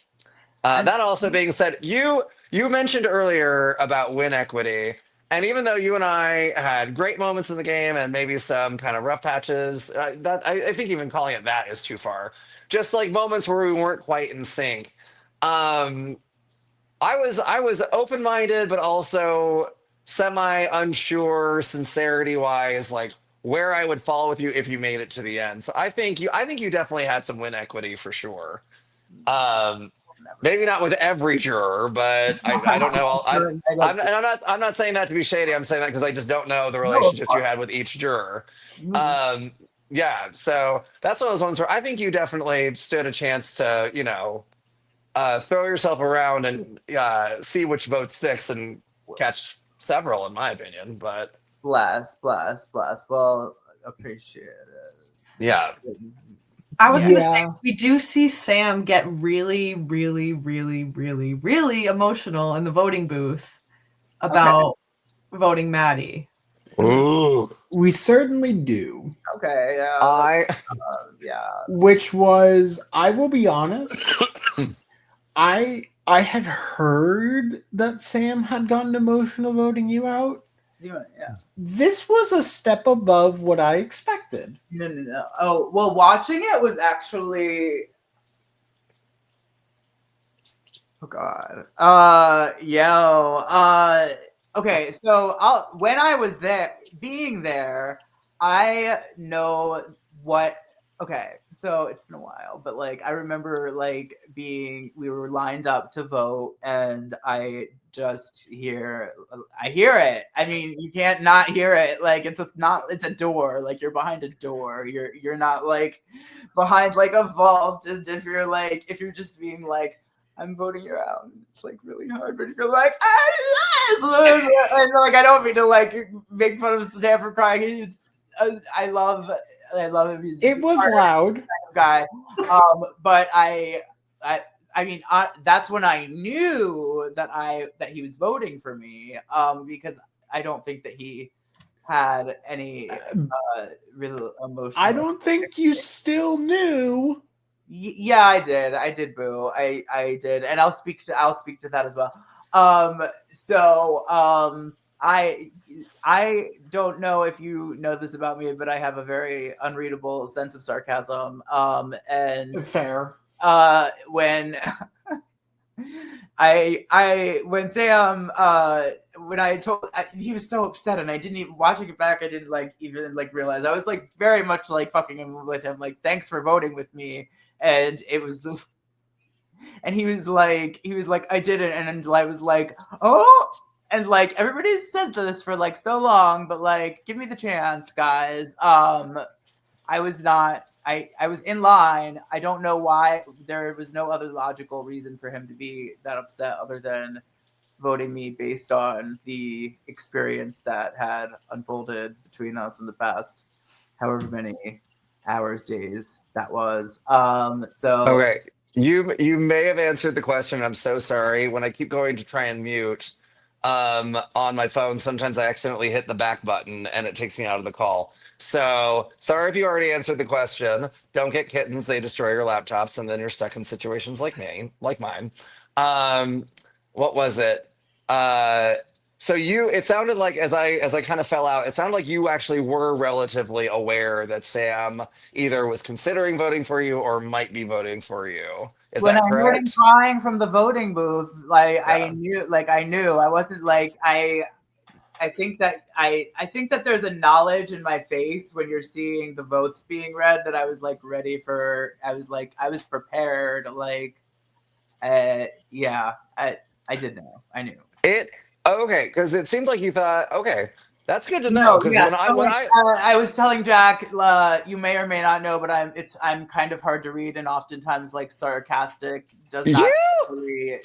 that also being said, you You mentioned earlier about win equity, and even though you and I had great moments in the game and maybe some kind of rough patches, I think even calling it that is too far. Just like moments where we weren't quite in sync. Um, I was open minded, but also semi unsure, sincerity wise, like where I would fall with you if you made it to the end. So I think you definitely had some win equity for sure. Um, Maybe not with every juror, but I don't know. I'm not saying that to be shady. I'm saying that because I just don't know the No, of relationships you course. had with each juror. Mhm. Um, yeah, so that's one of those ones where I think you definitely stood a chance to, throw yourself around and see which vote sticks and catch several, in my opinion. But Bless, bless, bless. Well, appreciate it. yeah, I was gonna say Yeah. we do see Sam get really, really, really, really, really emotional in the voting booth about voting Maddie. ooh, We certainly do. Okay, yeah, I yeah. Which was, I will be honest, I had heard that Sam had gotten emotional voting you out. Yeah. This was a step above what I expected. No, no, no. Oh, well, watching it was actually. Oh God. Okay, so when I was there, being there, I know what. Okay, so it's been a while, but like I remember like we were lined up to vote, and I hear it. I mean, you can't not hear it. Like it's a door. Like you're behind a door. You're not like behind like a vault. And if you're just being like, I'm voting you out. It's like really hard, but if you're like, yes! And like I don't mean to like make fun of Sam for crying. I love him. He's It was part loud. of the guy. But I mean, that's when I knew that he was voting for me. Because I don't think that he had any real emotional. I don't think you still knew. Yeah, I did. I did, boo. I did, and I'll speak to that as well. I don't know if you know this about me, but I have a very unreadable sense of sarcasm. And Fair. when when Sam when I told he was so upset, and I didn't even watching it back. I didn't like even like realize I was like very much like fucking him with him. Like, thanks for voting with me. And it was and he was like I didn't, and I was like, oh, and like everybody's said this for like so long, but like give me the chance, guys. I was not. I was in line. I don't know why. There was no other logical reason for him to be that upset other than voting me based on the experience that had unfolded between us in the past however many hours, days that was. So okay. You may have answered the question. I'm so sorry. When I keep going to try and mute on my phone, sometimes I accidentally hit the back button and it takes me out of the call. So sorry if you already answered the question. Don't get kittens; they destroy your laptops, and then you're stuck in situations like mine. Um, what was it? Uh, so it sounded like as I kind of fell out, it sounded like you actually were relatively aware that Sam either was considering voting for you or might be voting for you. Is when I that heard him correct? crying from the voting booth, like Yeah. I knew. I wasn't like I think that there's a knowledge in my face when you're seeing the votes being read that I was like ready for. I was prepared. Like, yeah, I did know. I knew. It okay, because it seemed like you thought, okay, that's good to know. No, Because yeah. when I So when like, I I was telling Jack, you may or may not know, but I'm kind of hard to read, and oftentimes like sarcastic does you not really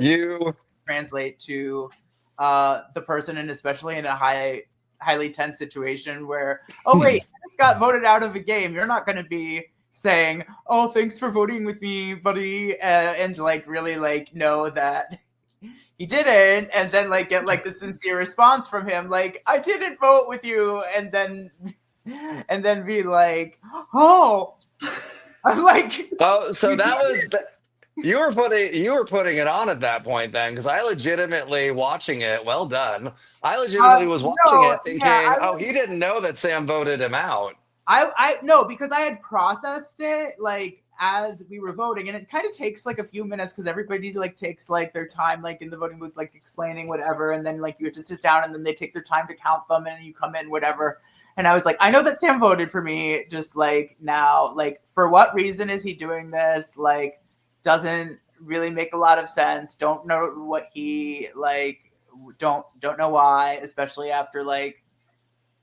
you translate to the person, and especially in a highly tense situation where, oh wait, I just got voted out of a game. You're not going to be saying, oh, thanks for voting with me, buddy, and like really like know that he didn't, and then like get like the sincere response from him, like I didn't vote with you, and then be like, oh, I'm like, oh, so you that did was it. You were putting it on at that point then, because I legitimately watching it. Well done. I legitimately was watching No, it yeah, thinking, oh, he didn't know that Sam voted him out. I no, because I had processed it like as we were voting, and it kind of takes like a few minutes because everybody like takes like their time like in the voting booth like explaining whatever, and then like you have to sit down and then they take their time to count them and you come in whatever. And I was like, I know that Sam voted for me, just like now, like for what reason is he doing this? Like doesn't really make a lot of sense. Don't know what he like don't know why, especially after like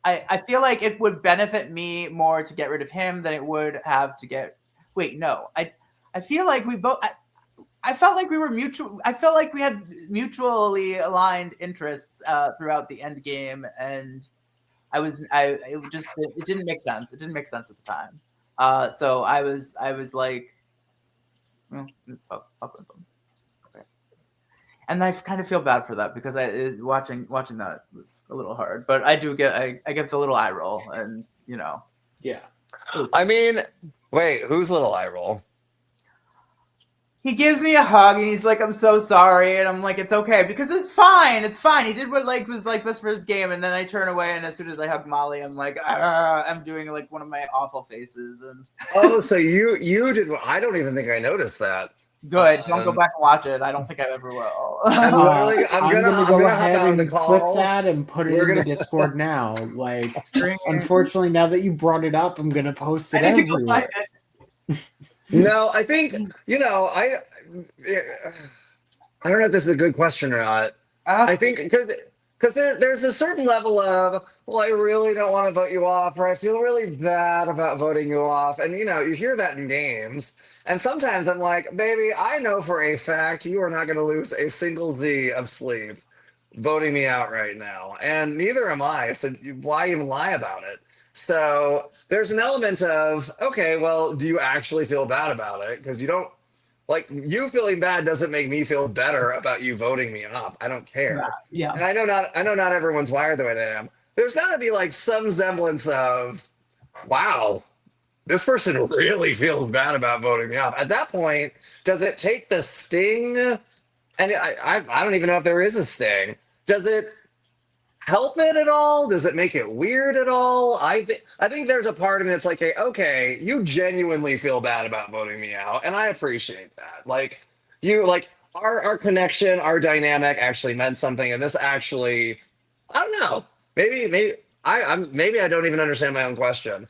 I feel like it would benefit me more to get rid of him than it would have to get. Wait, no, I feel like we both. I felt like we were mutual. I felt like we had mutually aligned interests throughout the end game, and it didn't make sense. It didn't make sense at the time. So I was like, well, fuck with them. And I kind of feel bad for that because watching that was a little hard. But I do get I get the little eye roll, and you know. Yeah. I mean, wait, whose little eye roll? He gives me a hug and he's like, "I'm so sorry," and I'm like, "It's okay because it's fine. It's fine." He did what like was like best for his game, and then I turn away, and as soon as I hug Molly, I'm like, I'm doing like one of my awful faces. And Oh, so you did. I don't even think I noticed that. good, don't go back and watch it. I don't think I ever will. I'm literally. I'm gonna go hop ahead out of the and clip call. that and put it We're in the gonna- Discord now. Like, unfortunately, now that you brought it up, I'm gonna post it I need to go find everywhere. it. No, I think I don't know if this is a good question or not. I think because there's a certain level of, well, I really don't want to vote you off, or I feel really bad about voting you off, and you hear that in games, and sometimes I'm like, baby, I know for a fact you are not going to lose a single Z of sleep voting me out right now, and neither am I. So why even lie about it? So there's an element of, okay, well, do you actually feel bad about it? Because you don't. Like, you feeling bad doesn't make me feel better about you voting me off. I don't care. Yeah. And I know not everyone's wired the way they am. There's gotta be like some semblance of, wow, this person really feels bad about voting me off. At that point, does it take the sting? And I don't even know if there is a sting. Does it help it at all? Does it make it weird at all? I think there's a part of me that's like, hey, okay, you genuinely feel bad about voting me out, and I appreciate that. Like our connection, our dynamic actually meant something, and this actually, I don't know. Maybe I don't even understand my own question.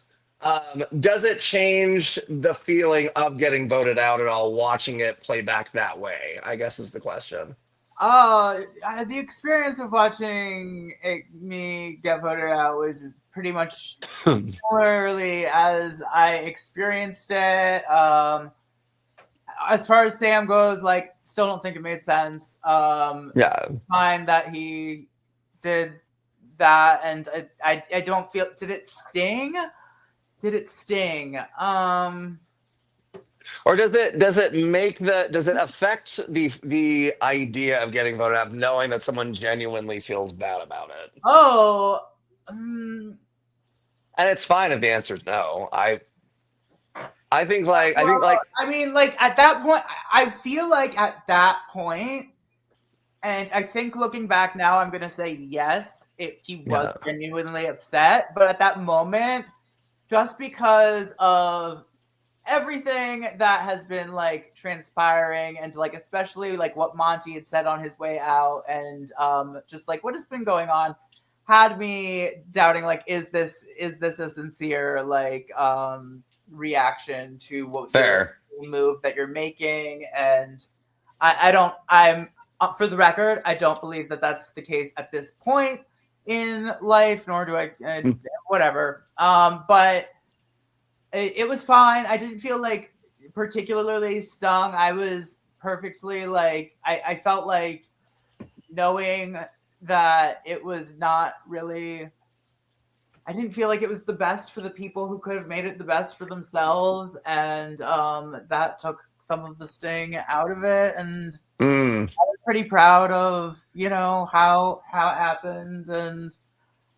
Does it change the feeling of getting voted out at all? Watching it play back that way, I guess is the question. The experience of watching me get voted out was pretty much similarly as I experienced it. As far as Sam goes, like, still don't think it made sense. Yeah. Fine that he did that, and I don't feel. Did it sting? Did it sting? Or does it affect the idea of getting voted out, knowing that someone genuinely feels bad about it? Oh, And it's fine if the answer is no. I think like I mean, like at that point, I feel like at that point, and I think looking back now, I'm gonna say yes, he was genuinely upset, but at that moment, just because of everything that has been like transpiring and like especially like what Monty had said on his way out and just like what has been going on had me doubting like is this a sincere like reaction to what fair. your move that you're making. And I'm for the record, I don't believe that that's the case at this point in life, nor do I whatever. But it was fine. I didn't feel like particularly stung. I was perfectly like I felt like knowing that it was not really. I didn't feel like it was the best for the people who could have made it the best for themselves, and that took some of the sting out of it. And I was pretty proud of how it happened, and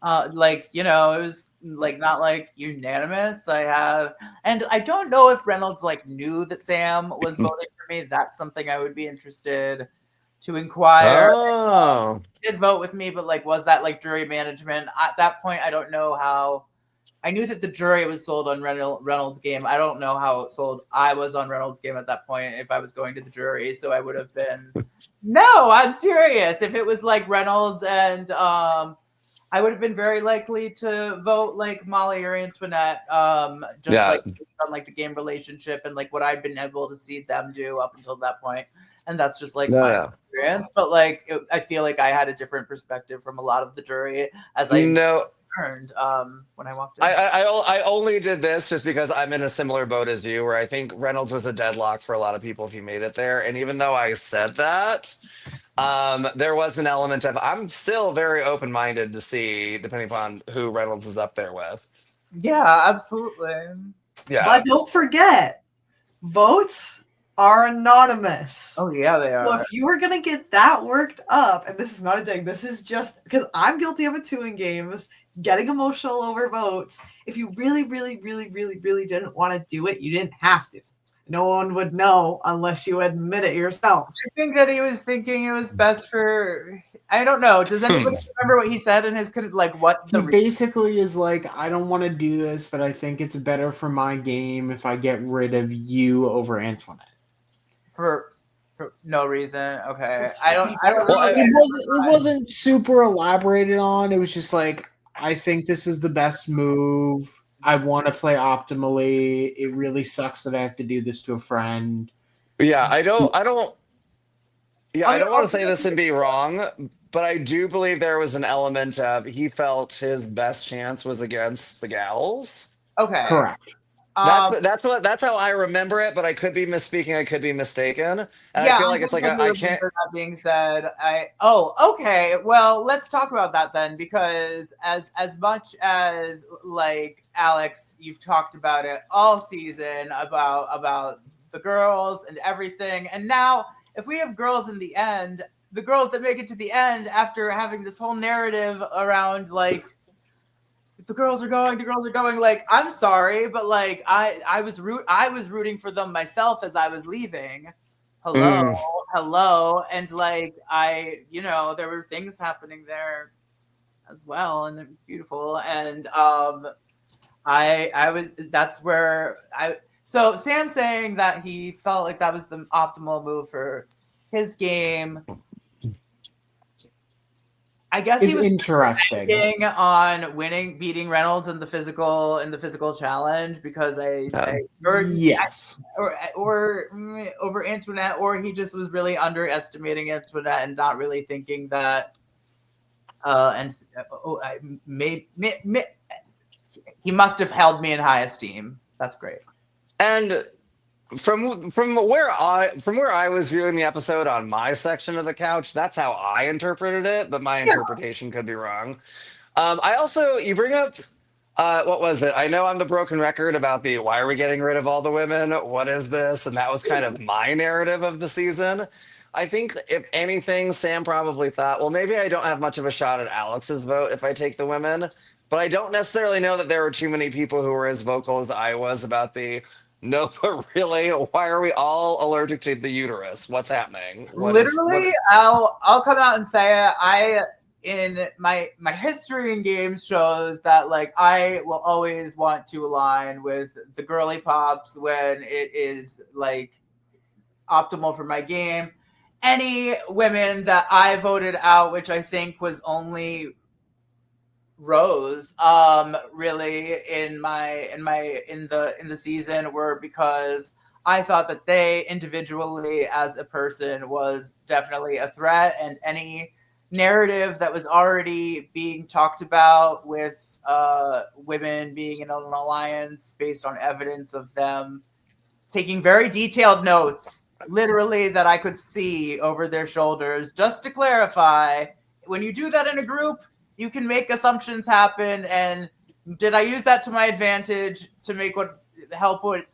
Like, you know, it was like not like unanimous. And I don't know if Reynolds like knew that Sam was voting for me. That's something I would be interested to inquire. Oh. He did vote with me, but like, was that like jury management? At that point, I don't know how. I knew that the jury was sold on Reynolds' game. I don't know how sold I was on Reynolds' game at that point if I was going to the jury. So I would have been, no, I'm serious. If it was like Reynolds and I would have been very likely to vote like Molly or Antoinette, just like based on like the game relationship and like what I've been able to see them do up until that point. And that's just like my experience. But like, I feel like I had a different perspective from a lot of the jury as I learned when I walked in. I only did this just because I'm in a similar boat as you, where I think Reynolds was a deadlock for a lot of people if he made it there. And even though I said that, there was an element of I'm still very open-minded to see, depending upon who Reynolds is up there with. Yeah, absolutely. Yeah. But don't forget, votes are anonymous. Oh yeah, they are. So if you were gonna get that worked up, and this is not a dig, this is just because I'm guilty of it too in games, getting emotional over votes. If you really, really, really, really, really didn't want to do it, you didn't have to. No one would know unless you admit it yourself. I think that he was thinking it was best for. I don't know. Does anybody remember what he said in his like what the he basically is like, I don't want to do this, but I think it's better for my game if I get rid of you over Antoinette. For no reason. Okay. I don't well, it wasn't super elaborated on. It was just like, I think this is the best move. I want to play optimally. It really sucks that I have to do this to a friend. Yeah, I don't want to say this and be wrong, but I do believe there was an element of he felt his best chance was against the gals. Okay. Correct. That's how I remember it, but I could be misspeaking. I could be mistaken, and I feel like it's like I can't. That being said, okay. Well, let's talk about that then, because as much as like Alex, you've talked about it all season about the girls and everything, and now if we have girls in the end, the girls that make it to the end after having this whole narrative around like. The girls are going. Like, I'm sorry, but like I was rooting for them myself as I was leaving. Hello, and like there were things happening there as well, and it was beautiful. And So Sam saying that he felt like that was the optimal move for his game. I guess he was interesting on beating Reynolds in the physical challenge because or over Antoinette, or he just was really underestimating Antoinette and not really thinking that. He must have held me in high esteem. That's great. And from where I was viewing the episode on my section of the couch, that's how I interpreted it, but my interpretation could be wrong. I also, you bring up what was it? I know I'm the broken record about the why are we getting rid of all the women? What is this? And that was kind of my narrative of the season. I think if anything, Sam probably thought, well, maybe I don't have much of a shot at Alex's vote if I take the women, but I don't necessarily know that there were too many people who were as vocal as I was about the no, but really, why are we all allergic to the uterus? What's happening? I'll come out and say it. In my history in games shows that like I will always want to align with the girly pops when it is like optimal for my game. Any women that I voted out, which I think was only Rose, really in the season, were because I thought that they individually as a person was definitely a threat, and any narrative that was already being talked about with women being in an alliance based on evidence of them taking very detailed notes, literally that I could see over their shoulders. Just to clarify, when you do that in a group, you can make assumptions happen. And did I use that to my advantage to make what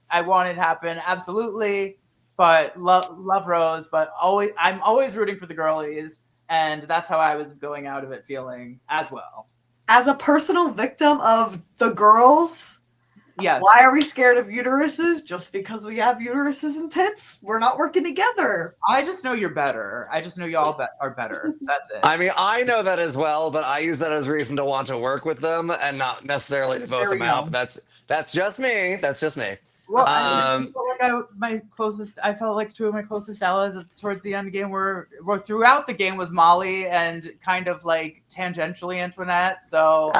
I wanted happen? Absolutely. But love Rose, but I'm always rooting for the girlies. And that's how I was going out of it feeling as well. as a personal victim of the girls, Yes. why are we scared of uteruses? Just because we have uteruses and tits? We're not working together. I just know you're better. I just know y'all are better. That's it. I mean, I know that as well, but I use that as reason to want to work with them and not necessarily to vote There we them out. go. But that's just me. That's just me. Well, Um, I felt like two of my closest allies towards the end game were throughout the game was Molly and kind of like tangentially Antoinette. So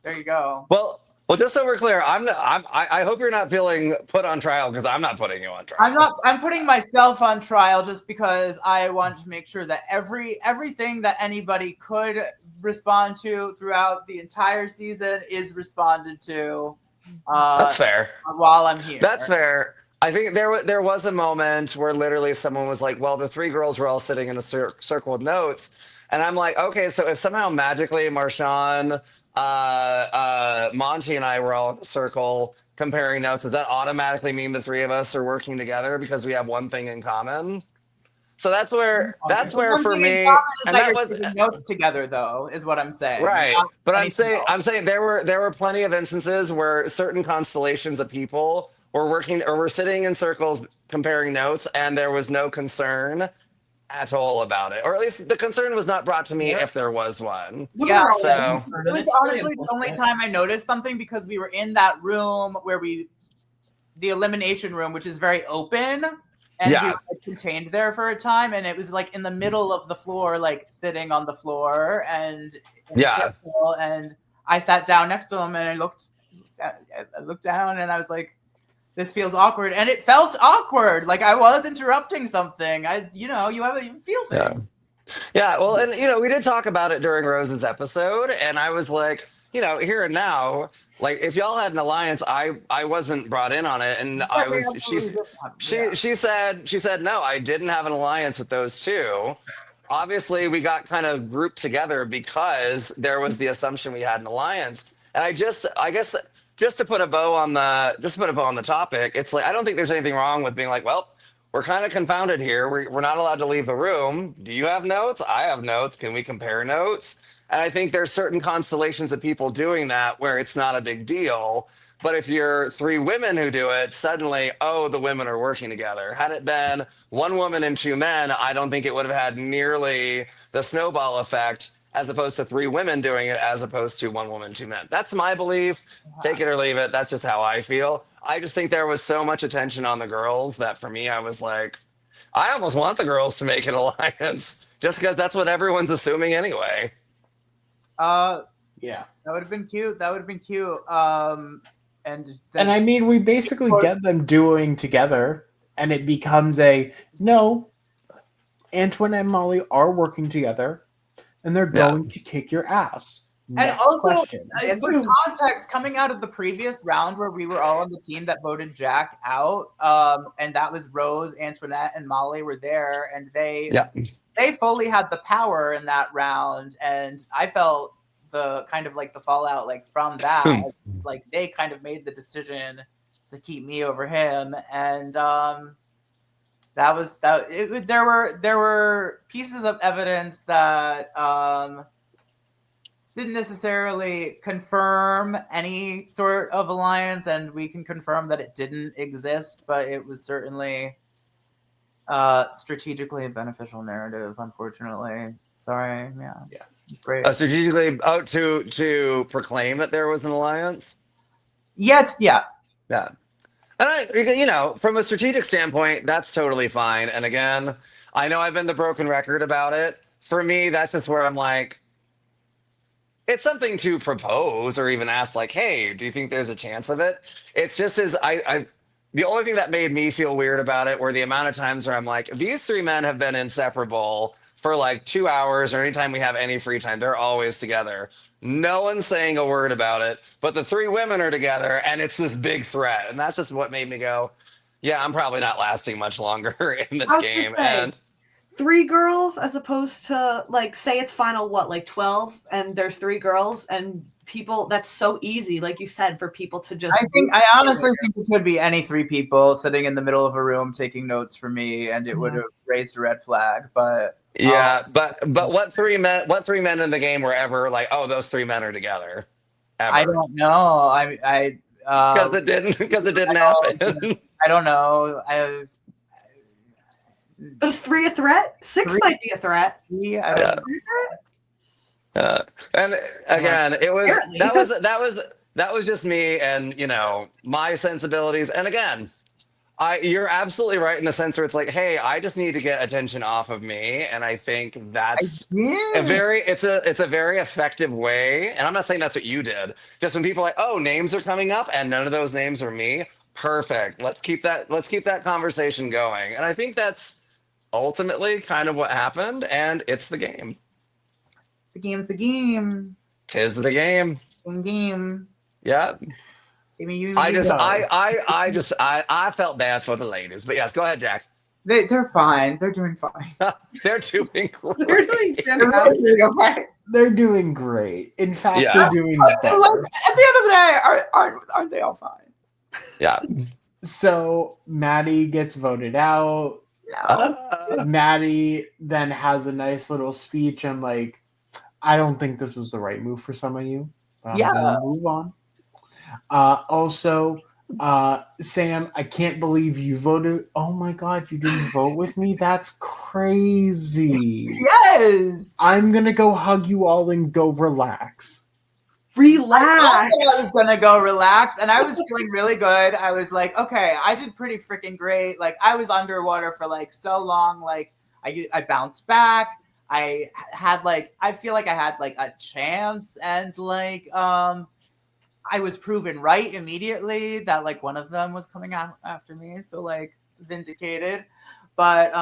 there you go. Well, just so we're clear, I hope you're not feeling put on trial because I'm not putting you on trial. I'm putting myself on trial just because I want to make sure that everything that anybody could respond to throughout the entire season is responded to. That's fair. While I'm here. That's fair. I think there was a moment where literally someone was like, well, the three girls were all sitting in a circle with notes. And I'm like, okay, so if somehow magically Marshawn, Monty and I were all in a circle comparing notes, does that automatically mean the three of us are working together because we have one thing in common? So that's where for me, and that was notes together though, is what I'm saying. Right. But I'm saying there were plenty of instances where certain constellations of people were working or were sitting in circles comparing notes, and there was no concern at all about it, or at least the concern was not brought to me if there was one. Yeah. So it was honestly the only time I noticed something because we were in that room where the elimination room, which is very open. And we were contained there for a time, and it was like in the middle of the floor, like sitting on the floor, and and I sat down next to him, and I looked down, and I was like, "This feels awkward," and it felt awkward, like I was interrupting something. you feel things. Yeah. Well, and we did talk about it during Rose's episode, and I was like, here and now. Like if y'all had an alliance, I wasn't brought in on it, and she said no, I didn't have an alliance with those two. Obviously, we got kind of grouped together because there was the assumption we had an alliance, and I guess just to put a bow on the topic, it's like I don't think there's anything wrong with being like, well, we're kind of confounded here. We're not allowed to leave the room. Do you have notes? I have notes. Can we compare notes? And I think there's certain constellations of people doing that where it's not a big deal. But if you're three women who do it, suddenly, the women are working together. Had it been one woman and two men, I don't think it would have had nearly the snowball effect as opposed to three women doing it as opposed to one woman, two men. That's my belief. Take it or leave it. That's just how I feel. I just think there was so much attention on the girls that for me, I was like, I almost want the girls to make an alliance just because that's what everyone's assuming anyway. Yeah, that would have been cute. And I mean, we basically get them doing together, and it becomes no. Antoine and Molly are working together, and they're going to kick your ass. And also, for context, coming out of the previous round where we were all on the team that voted Jack out, and that was Rose, Antoinette, and Molly were there, and they fully had the power in that round, and I felt the kind of like the fallout like from that, like they kind of made the decision to keep me over him, and there were pieces of evidence that didn't necessarily confirm any sort of alliance, and we can confirm that it didn't exist, but it was certainly strategically a beneficial narrative, unfortunately. Sorry. Yeah. Great. Strategically to proclaim that there was an alliance? Yeah. And from a strategic standpoint, that's totally fine. And again, I know I've been the broken record about it. For me, that's just where I'm like, it's something to propose or even ask like, hey, do you think there's a chance of it? It's just the only thing that made me feel weird about it were the amount of times where I'm like, these three men have been inseparable for like 2 hours or anytime we have any free time. They're always together. No one's saying a word about it, but the three women are together and it's this big threat. And that's just what made me go, yeah, I'm probably not lasting much longer in this game. And three girls as opposed to like, say it's final, 12 and there's three girls and people, that's so easy, like you said, for people to just I honestly think it could be any three people sitting in the middle of a room taking notes for me, and it would have raised a red flag. But Yeah, but what three men in the game were ever like, oh, those three men are together? I Ever. don't know. Because it didn't happen. I don't know. But is 3 a threat? 6 Three? might be a threat. I don't Yeah. And again, it was Apparently. that was just me and my sensibilities. And again, you're absolutely right in the sense where it's like, hey, I just need to get attention off of me, and I think that's know. it's a very effective way. And I'm not saying that's what you did. Just when people are like, oh, names are coming up, and none of those names are me. Perfect. Let's keep that conversation going. And I think that's ultimately kind of what happened. And it's the game. The game's the game. Tis the game. Game. Yeah. I mean, you. I felt bad for the ladies, but yes, go ahead, Jack. They're fine. They're doing fine. They're doing great. They're doing They're really fantastic. doing okay. They're doing great. In fact, Yeah. they're doing Like, better. at the end of the day, aren't they all fine? Yeah. So Maddie gets voted out. No. Maddie then has a nice little speech and like, I don't think this was the right move for some of you, but I'm gonna move on. Also, Sam, I can't believe you voted. Oh my God, you didn't vote with me? That's crazy. Yes. I'm gonna go hug you all and go relax. Relax. I was gonna go relax, and I was feeling really good. I was like, okay, I did pretty freaking great. Like, I was underwater for like so long. Like, I bounced back. I feel like I had like a chance, and like I was proven right immediately that like one of them was coming out after me. So like vindicated. But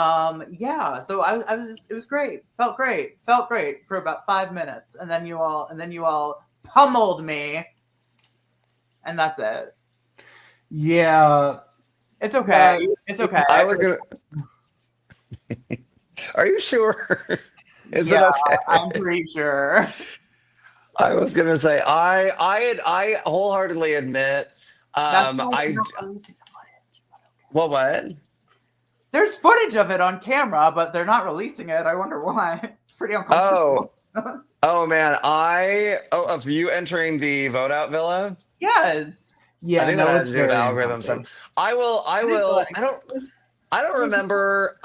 yeah, so it was great. Felt great for about 5 minutes, and then you all pummeled me, and that's it. Yeah. It's okay. It's okay. I was gonna. Are you sure? Is it Yeah, okay? I'm pretty sure. I was gonna say I wholeheartedly admit That's why I you're not releasing the footage. what There's footage of it on camera, but they're not releasing it. I wonder why. It's pretty uncomfortable. oh man of you entering the vote out villa. Yes. Yeah, I think no, that has it's to do with very algorithm stuff. uncomfortable. I will I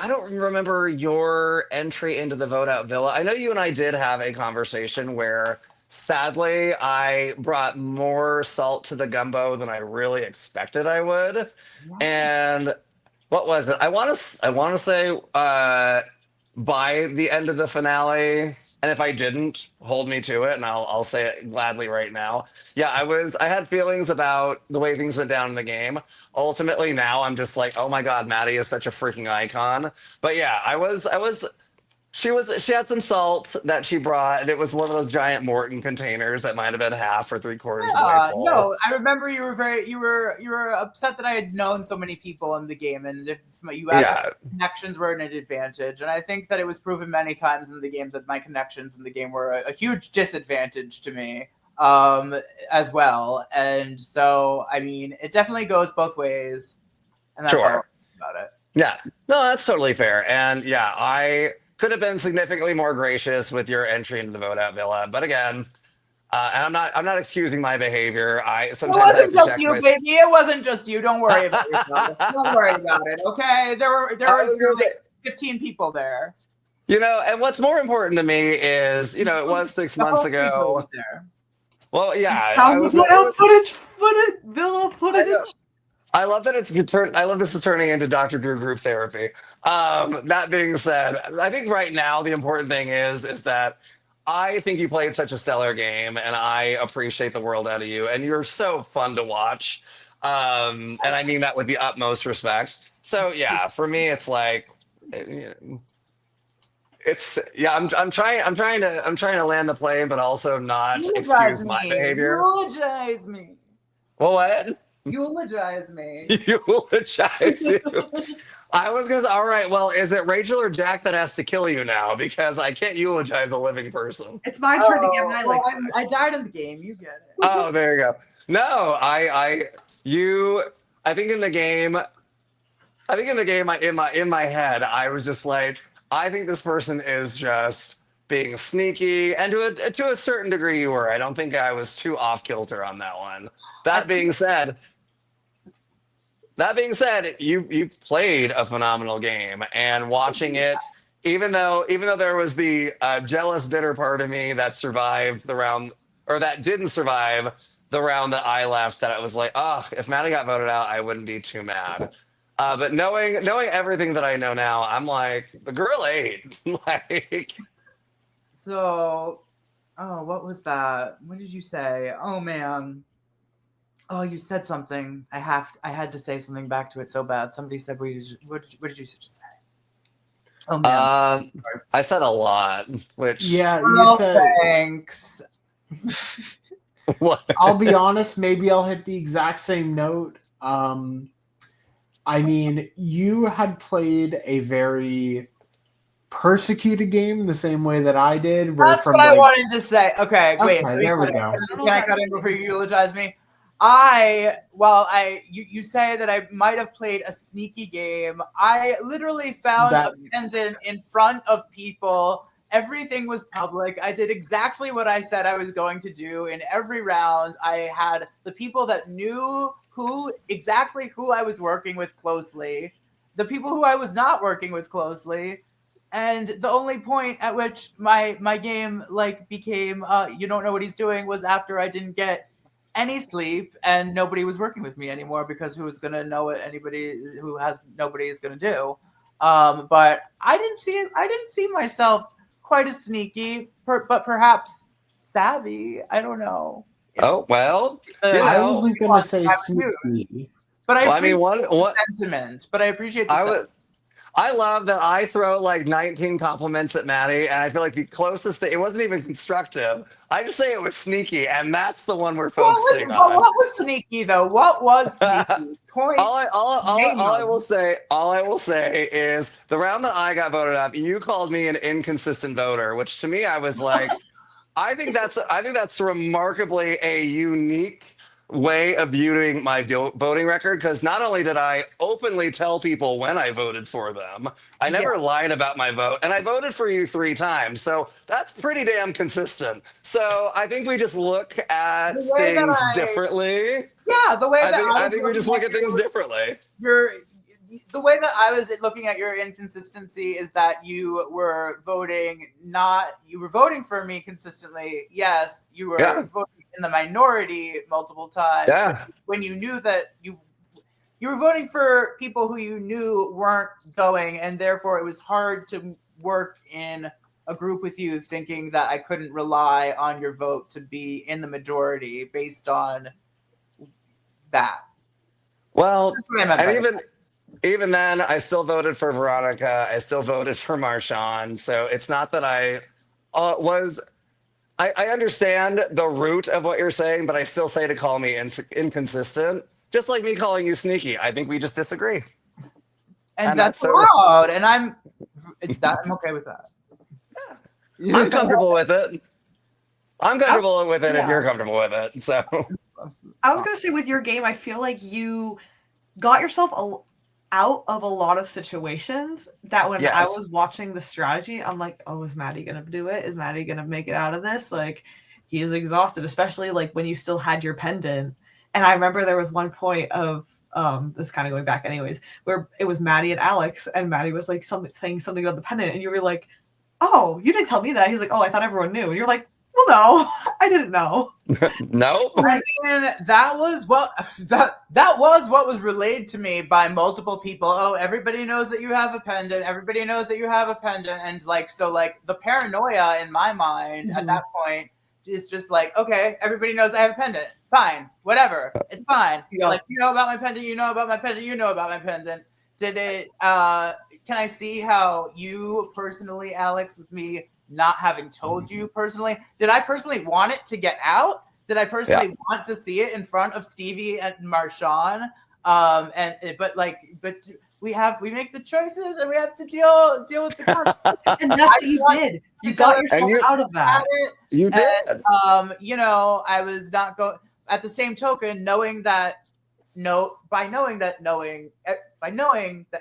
don't remember your entry into the vote out villa. I know you and I did have a conversation where sadly I brought more salt to the gumbo than I really expected I would. And what was it? I want to say by the end of the finale, and if I didn't, hold me to it, and I'll say it gladly right now. Yeah, I had feelings about the way things went down in the game. Ultimately, now I'm just like, oh my God, Maddie is such a freaking icon. But yeah, she had some salt that she brought, and it was one of those giant Morton containers that might have been half or three-quarters of the way full. No, I remember you were upset that I had known so many people in the game, and if you asked if connections were an advantage, and I think that it was proven many times in the game that my connections in the game were a huge disadvantage to me as well. And so, I mean, it definitely goes both ways, and that's all about it. Yeah, no, that's totally fair, and yeah, I could have been significantly more gracious with your entry into the vote out villa, but again, and I'm not excusing my behavior. It wasn't just you, baby. It wasn't just you. Don't worry about yourself. Don't worry about it. Okay, there were like 15 people there. And what's more important to me is, it was 6 months ago. Well, yeah, Villa footage. I love that I love this is turning into Dr. Drew group therapy. That being said, I think right now the important thing is that I think you played such a stellar game, and I appreciate the world out of you, and you're so fun to watch. And I mean that with the utmost respect. So yeah, for me, it's like, I'm trying to land the plane, but also not excuse my behavior. Eulogize me. Well, what? Eulogize me. Eulogize you. I was gonna say, all right, well, is it Rachel or Jack that has to kill you now? Because I can't eulogize a living person. It's my turn to get my I died in the game. You get it. Oh, there you go. No, I think in the game, in my head, I was just like, I think this person is just being sneaky, and to a certain degree, you were. I don't think I was too off kilter on that one. I That think being said, you played a phenomenal game, and watching it, even though there was the jealous, bitter part of me that survived the round, or that didn't survive the round that I left, that it was like, oh, if Maddie got voted out, I wouldn't be too mad. But knowing everything that I know now, I'm like, the girl ate. Like, so. Oh, what was that? What did you say? Oh man. Oh, you said something. I had to say something back to it so bad. Somebody said, what did you just say? Oh man. I said a lot, which Yeah, you Oh, said. thanks. what? I'll be honest. Maybe I'll hit the exact same note. I mean, you had played a very persecuted game the same way that I did. Where That's from what I like, wanted to say. Okay, wait. okay, there we go. Can I cut in before you eulogize me? You say that I might have played a sneaky game. I literally found a pendant in front of people. Everything was public. I did exactly what I said I was going to do in every round. I had the people that knew exactly who I was working with closely, the people who I was not working with closely. And the only point at which my game like became you don't know what he's doing was after I didn't get any sleep and nobody was working with me anymore, because who's gonna know what anybody who has nobody is gonna do. But I didn't see myself quite as sneaky, but perhaps savvy. I don't know. Oh well, I wasn't gonna say sneaky, but I well, I mean, appreciate what the sentiment. But I appreciate the sentiment. I love that I throw like 19 compliments at Maddie, and I feel like the closest thing, it wasn't even constructive. I just say it was sneaky, and that's the one we're focusing on. What was sneaky though? What was sneaky? Point. All I will say is the round that I got voted up, you called me an inconsistent voter, which to me I was like, I think that's remarkably a unique way of viewing my voting record, because not only did I openly tell people when I voted for them, I never lied about my vote, and I voted for you 3 times, so that's pretty damn consistent. So I think we just look at things differently. Yeah, the way that I think we just look at things differently. The way that I was looking at your inconsistency is that you were voting for me consistently. Yes, you were voting in the minority multiple times. Yeah. When you knew that you were voting for people who you knew weren't going, and therefore it was hard to work in a group with you, thinking that I couldn't rely on your vote to be in the majority based on that. Well, and even then, I still voted for Veronica. I still voted for Marshawn. So it's not that I understand the root of what you're saying, but I still say to call me inconsistent, just like me calling you sneaky. I think we just disagree. And that's allowed. And I'm okay with that. Yeah. I'm comfortable with it. I'm comfortable with it if you're comfortable with it. So I was going to say, with your game, I feel like you got yourself out of a lot of situations that when I was watching the strategy, I'm like, oh, is Maddie going to do it? Is Maddie going to make it out of this? Like, he is exhausted, especially like when you still had your pendant. And I remember there was one point of, this is kind of going back anyways, where it was Maddie and Alex, and Maddie was like saying something about the pendant, and you were like, oh, you didn't tell me that. He's like, oh, I thought everyone knew. And you're like, well, no, I didn't know. No. I mean, that was what was relayed to me by multiple people. Oh, everybody knows that you have a pendant. Everybody knows that you have a pendant. And like, so like the paranoia in my mind at that point is just like, okay, everybody knows I have a pendant. Fine, whatever. It's fine. Yeah. Like, you know about my pendant, you know about my pendant, you know about my pendant. Did it, can I see how you personally, Alex, with me not having told you personally, did I personally want it to get out? Did I personally want to see it in front of Stevie and Marshawn? But we make the choices and we have to deal with the consequences. And that's what you did. You got yourself out of that. You did. I was not going. At the same token, knowing that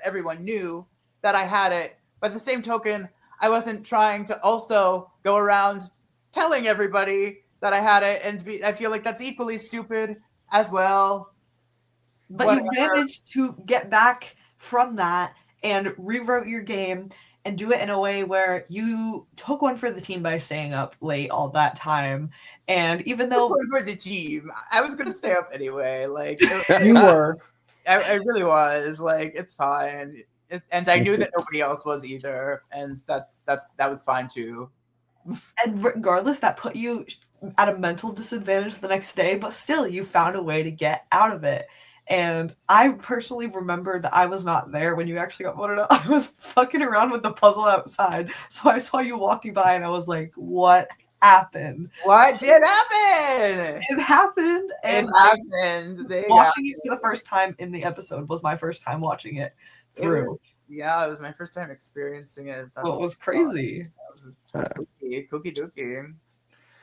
everyone knew that I had it, by the same token, I wasn't trying to also go around telling everybody that I had it, and I feel like that's equally stupid as well. But Whatever. you managed to get back from that and rewrote your game and do it in a way where you took one for the team by staying up late all that time. And even though for the team, I was gonna stay up anyway. Like You were. I really was. Like, it's fine. And I knew that nobody else was either, and that was fine too. And regardless, that put you at a mental disadvantage the next day, but still you found a way to get out of it. And I personally remember that I was not there when you actually got voted out. I was fucking around with the puzzle outside. So I saw you walking by and I was like, what happened? What did happen? It happened. And it happened. Watching it for the first time in the episode was my first time watching it through. It was my first time experiencing it. That's what was crazy. That was cookie dookie.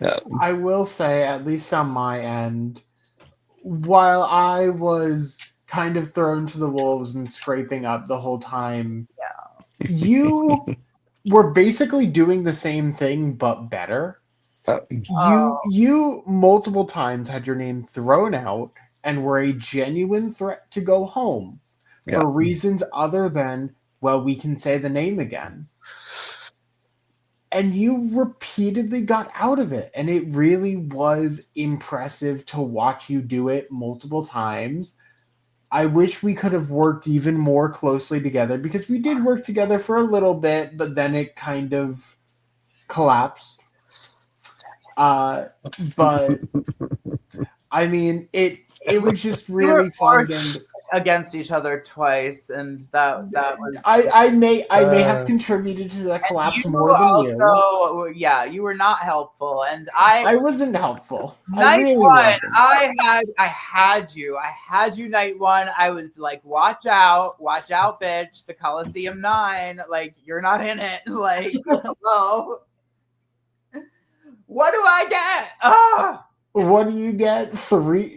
Yeah. I will say, at least on my end, while I was kind of thrown to the wolves and scraping up the whole time, you were basically doing the same thing but better. You multiple times had your name thrown out and were a genuine threat to go home for reasons other than, well, we can say the name again. And you repeatedly got out of it. And it really was impressive to watch you do it multiple times. I wish we could have worked even more closely together, because we did work together for a little bit, but then it kind of collapsed. But I mean, it was just really fun. Against each other twice, and that was. I may have contributed to that collapse more than you. Also, yeah, you were not helpful, and I wasn't helpful. Night one, I had you night one. I was like, watch out, bitch. The Coliseum 9, like, you're not in it. Like, hello. What do I get? What do you get?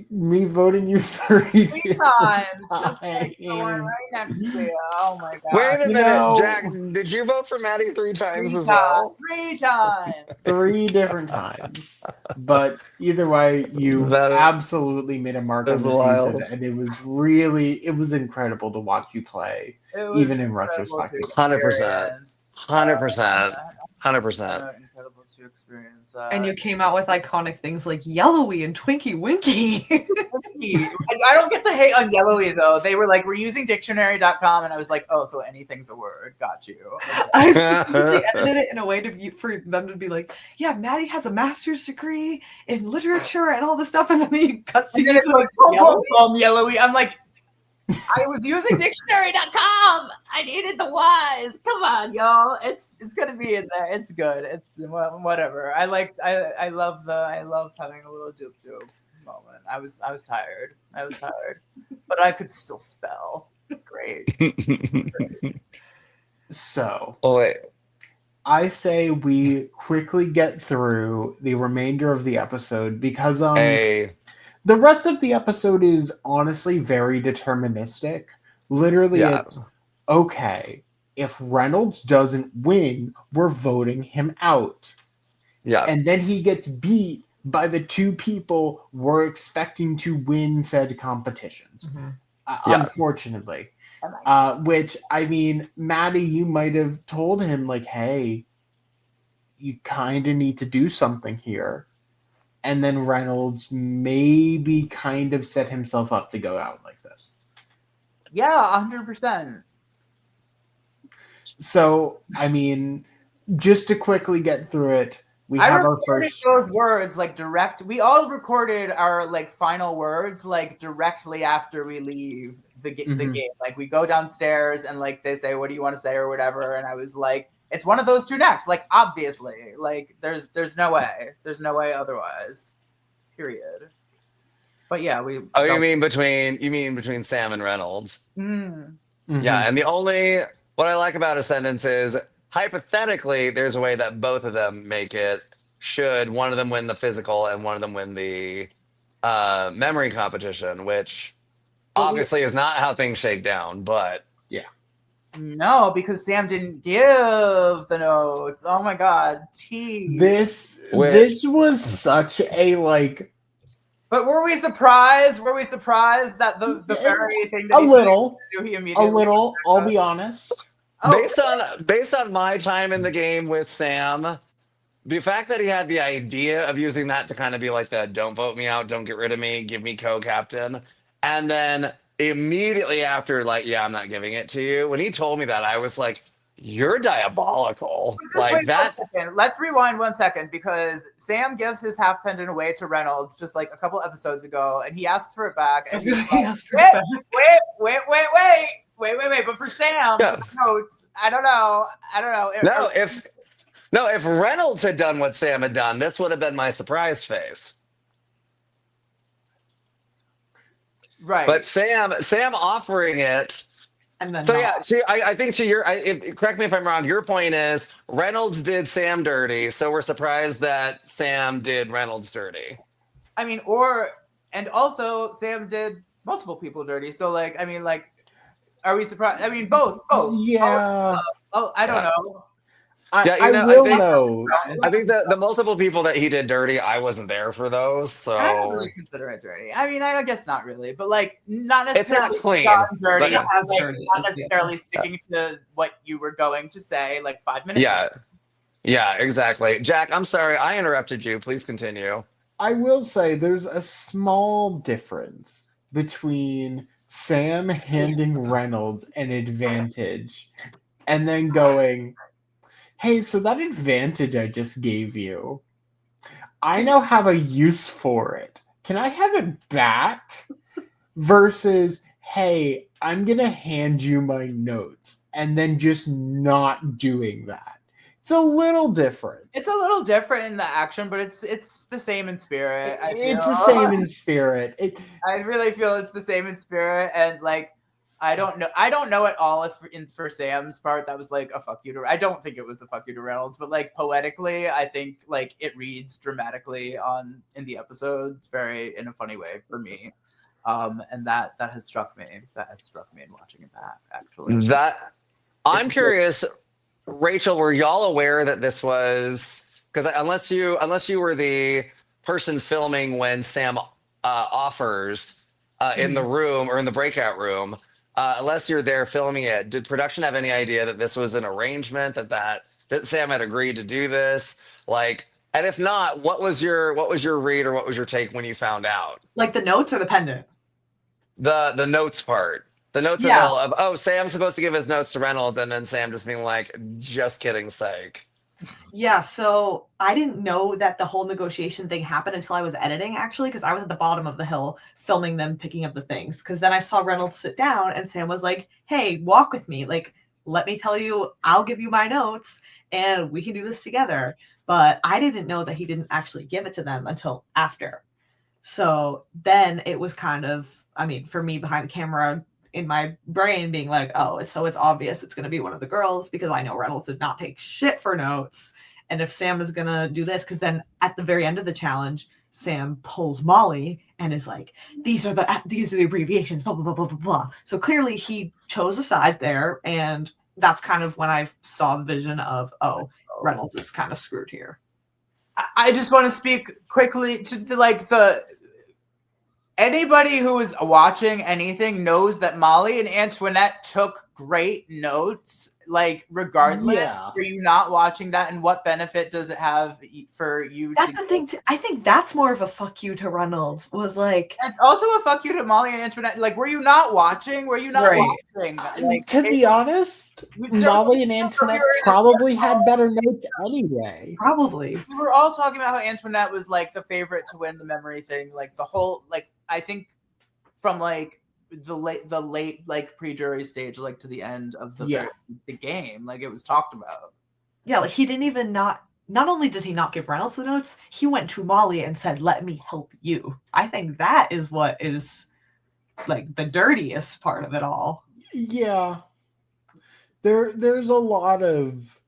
Me voting you 3 times. Just like going right next to you. Oh my god. Wait a minute, Jack. Did you vote for Maddie 3 times as well? 3 times. 3 different times. But either way, you absolutely made a mark on the season, and it was incredible to watch you play, even in retrospect. 100%. 100%. Incredible to experience. And you came out with iconic things like Yellowy and Twinkie Winky. I don't get the hate on Yellowy, though. They were like, we're using dictionary.com, and I was like, oh, so anything's a word. Got you. I specifically edited it in a way for them to be like, yeah, Maddie has a master's degree in literature and all this stuff, and then he cuts to you like, Yellowy. I'm like, I was using dictionary.com. I needed the Y's. Come on, y'all. It's gonna be in there. It's good. It's whatever. I love having a little doop moment. I was tired. But I could still spell. Great. So wait. I say we quickly get through the remainder of the episode, because the rest of the episode is honestly very deterministic. Literally, it's okay. If Reynolds doesn't win, we're voting him out. Yeah. And then he gets beat by the 2 people we're expecting to win said competitions. Unfortunately. Which, I mean, Maddie, you might have told him, like, hey, you kind of need to do something here. And then Reynolds maybe kind of set himself up to go out like this. Yeah, 100%. So, I mean, just to quickly get through it, we have our first. Those words like direct. We all recorded our like final words like directly after we leave the game. Like, we go downstairs and like they say, "What do you want to say?" or whatever, and I was like, it's one of those 2 next. Like, obviously, like there's no way otherwise. Period. But yeah, we. Oh, you mean between Sam and Reynolds? Mm-hmm. Yeah, and what I like about Ascendance is, hypothetically, there's a way that both of them make it. Should one of them win the physical and one of them win the memory competition, which obviously is not how things shake down, but yeah. No, because Sam didn't give the notes. Oh my god, tea. This was such a like. But were we surprised? Were we surprised that the very thing that a little, he immediately a little? I'll be honest. Based on my time in the game with Sam, the fact that he had the idea of using that to kind of be like the "don't vote me out, don't get rid of me, give me co-captain," and then immediately after, like, yeah, I'm not giving it to you. When he told me that, I was like, "You're diabolical!" Just Like wait that. 1 second. Let's rewind 1 second because Sam gives his half pendant away to Reynolds just like a couple episodes ago, and he asks for it back. And he's like, wait. But for Sam, Yeah. with notes, I don't know. No, if Reynolds had done what Sam had done, this would have been my surprise face. Right. But Sam offering it. And then So yeah, I think to your, correct me if I'm wrong. Your point is Reynolds did Sam dirty, so we're surprised that Sam did Reynolds dirty. I mean, and also Sam did multiple people dirty. So like, I mean, like, are we surprised? I mean, both. Yeah. I don't know. I will know. I think the multiple people that he did dirty, I wasn't there for those, so I don't really consider it dirty. I mean, I guess not really, but like not necessarily it's not clean, dirty. but Not necessarily sticking to what you were going to say like 5 minutes. Yeah, exactly. Jack, I'm sorry, I interrupted you. Please continue. I will say there's a small difference between Sam handing Reynolds an advantage and then going, hey, so that advantage I just gave you, I now have a use for it. Can I have it back? Versus, hey, I'm going to hand you my notes and then just not doing that. It's a little different. It's a little different in the action, but it's the same in spirit. It's the same in spirit. I really feel it's the same in spirit, and like I don't know at all if for Sam's part that was like a fuck you to. I don't think it was a fuck you to Reynolds, but like poetically, I think like it reads dramatically in the episodes very in a funny way for me, and that has struck me. That has struck me in watching it back. Actually, I'm curious. Rachel, were y'all aware that this was because unless you were the person filming when Sam offers in the room or in the breakout room, unless you're there filming it, did production have any idea that this was an arrangement that Sam had agreed to do this? Like, and if not, what was your read or what was your take when you found out? Like the notes or the pendant? The notes part. The notes of Sam's supposed to give his notes to Reynolds, and then Sam just being like, just kidding sake. Yeah, so I didn't know that the whole negotiation thing happened until I was editing, actually, because I was at the bottom of the hill filming them picking up the things. Because then I saw Reynolds sit down, and Sam was like, hey, walk with me. Like, let me tell you, I'll give you my notes, and we can do this together. But I didn't know that he didn't actually give it to them until after. So then it was kind of, I mean, for me behind the camera, in my brain being like, oh, so it's obvious it's going to be one of the girls because I know Reynolds did not take shit for notes. And if Sam is going to do this, because then at the very end of the challenge, Sam pulls Molly and is like, these are the abbreviations, blah, blah, blah, blah, blah, blah. So clearly he chose a side there. And that's kind of when I saw the vision of, oh, Reynolds is kind of screwed here. I just want to speak quickly to like anybody who is watching anything knows that Molly and Antoinette took great notes, like regardless. Yeah. Are you not watching that? And what benefit does it have for you? That's the thing. I think that's more of a fuck you to Reynolds was like. It's also a fuck you to Molly and Antoinette. Like, were you not watching? Were you not watching? Like, to be honest, Molly and Antoinette probably had better notes anyway. Probably. We were all talking about how Antoinette was like the favorite to win the memory thing. Like the whole, like, I think from like the late like pre-jury stage, like to the end of the game, like it was talked about. Yeah, like he didn't even not only did he not give Reynolds the notes, he went to Molly and said, let me help you. I think that is what is like the dirtiest part of it all. Yeah. There's a lot of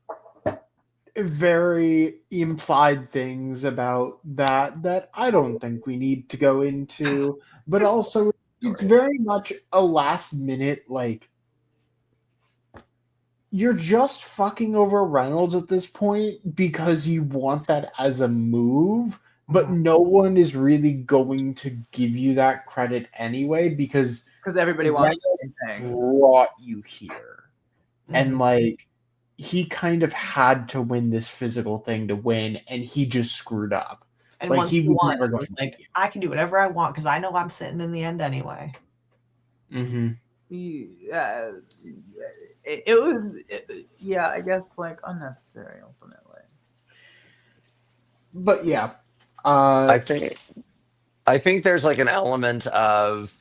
very implied things about that I don't think we need to go into, but also it's very much a last minute like you're just fucking over Reynolds at this point because you want that as a move, but no one is really going to give you that credit anyway because everybody wants the same thing. brought you here. And like he kind of had to win this physical thing to win, and he just screwed up. And like once he was won, never it going was to like, I can do whatever I want because I know I'm sitting in the end anyway. Mm-hmm. It was, I guess, like, unnecessary, ultimately. But yeah. I think there's like an element of,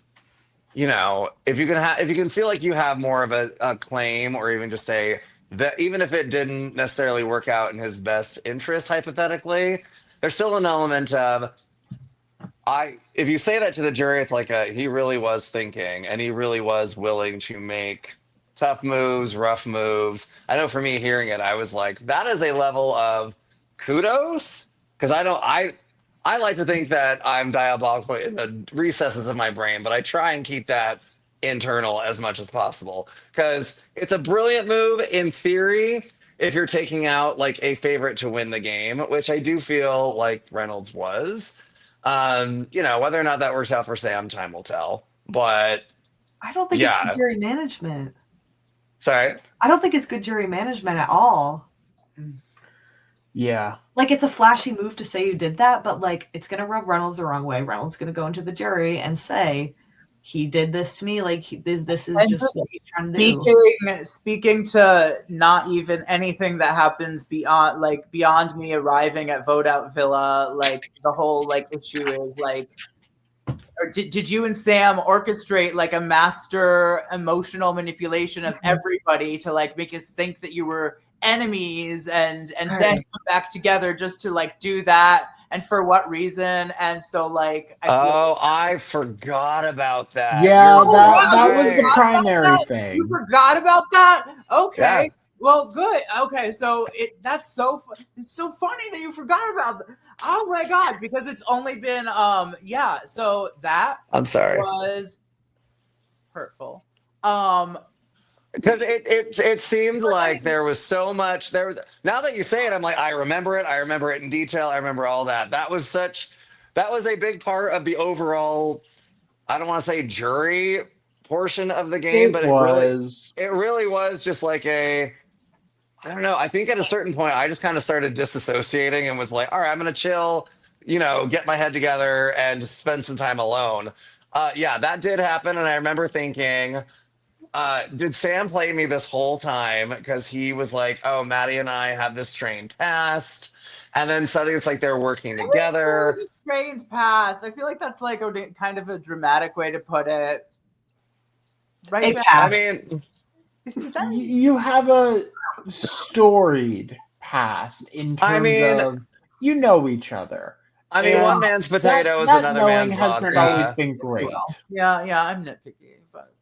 if you can feel like you have more of a claim, or even just say that even if it didn't necessarily work out in his best interest, hypothetically, there's still an element of, if you say that to the jury, it's like he really was thinking, and he really was willing to make tough moves, rough moves. I know for me, hearing it, I was like, that is a level of kudos, because I like to think that I'm diabolical in the recesses of my brain, but I try and keep that internal as much as possible, because it's a brilliant move in theory if you're taking out like a favorite to win the game, which I do feel like Reynolds was. Whether or not that works out for Sam, time will tell. But I don't think it's good jury management. Sorry? I don't think it's good jury management at all. Yeah. Like, it's a flashy move to say you did that, but like, it's going to rub Reynolds the wrong way. Reynolds going to go into the jury and say, he did this to me. Like, this is just what he's trying to do. Speaking to not even anything that happens beyond me arriving at Vote Out Villa, like the whole like issue is like, or did you and Sam orchestrate like a master emotional manipulation of everybody to like make us think that you were enemies and then come back together just to like do that? And for what reason? And so, like, I forgot about that. Yeah, that was the primary thing. You forgot about that? Okay. Yeah. Well, good. Okay, so it's so funny that you forgot about that. Oh my god, because it's only been so that I'm sorry. was hurtful. Because it seemed like there was so much there. Now that you say it, I'm like, I remember it in detail. I remember all that. That was a big part of the overall, I don't want to say jury portion of the game, but it really was just like I don't know. I think at a certain point, I just kind of started disassociating and was like, all right, I'm going to chill, get my head together and just spend some time alone. That did happen. And I remember thinking, did Sam play me this whole time? Because he was like, oh, Maddie and I have this train past. And then suddenly it's like they're working together. It was a train's past. I feel like that's like a kind of a dramatic way to put it. Right? I mean, you have a storied past in terms of you know each other. I mean, one man's potato is another man's vodka. Has always been great. Yeah, I'm nitpicky, but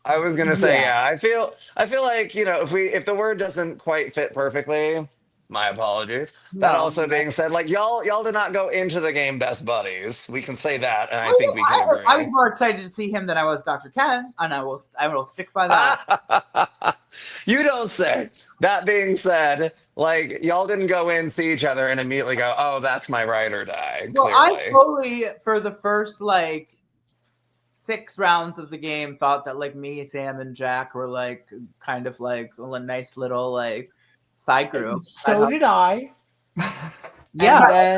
I was gonna say, I feel like if the word doesn't quite fit perfectly, my apologies. That also being said, like y'all did not go into the game best buddies. We can say that, and I think we can agree. I was more excited to see him than I was Dr. Ken, and I will stick by that. You don't say. That being said, like y'all didn't go in, see each other, and immediately go, "Oh, that's my ride or die." Well, clearly. I slowly, for the first like 6 rounds of the game, thought that like me, Sam, and Jack were like kind of like a nice little like side group. So did I. Yeah.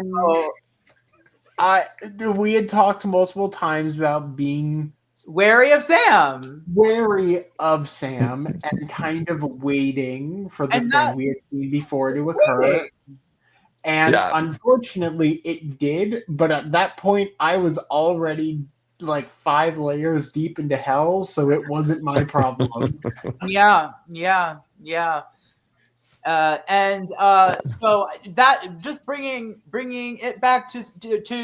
We had talked multiple times about being wary of Sam and kind of waiting for the thing we had seen before to occur. And unfortunately it did, but at that point I was already like 5 layers deep into hell, so it wasn't my problem. Yeah. So that just bringing it back to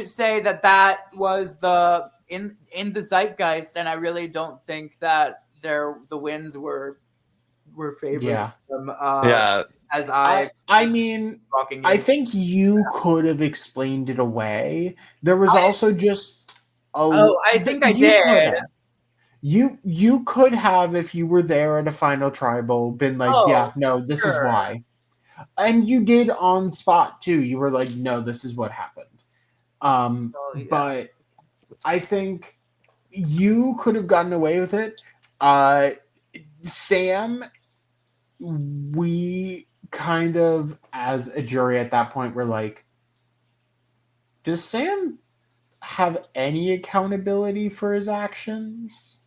say that was the in the zeitgeist, and I really don't think that the wins were favored. As I mean, I think you could have explained it away. There was also just I think I did. You could have, if you were there at a final tribal, been like, Oh, yeah, no, this is sure. why. And you did on spot too. You were like, no, this is what happened. Oh, yeah. But I think you could have gotten away with it. Sam, we kind of, as a jury at that point, were like, does Sam have any accountability for his actions?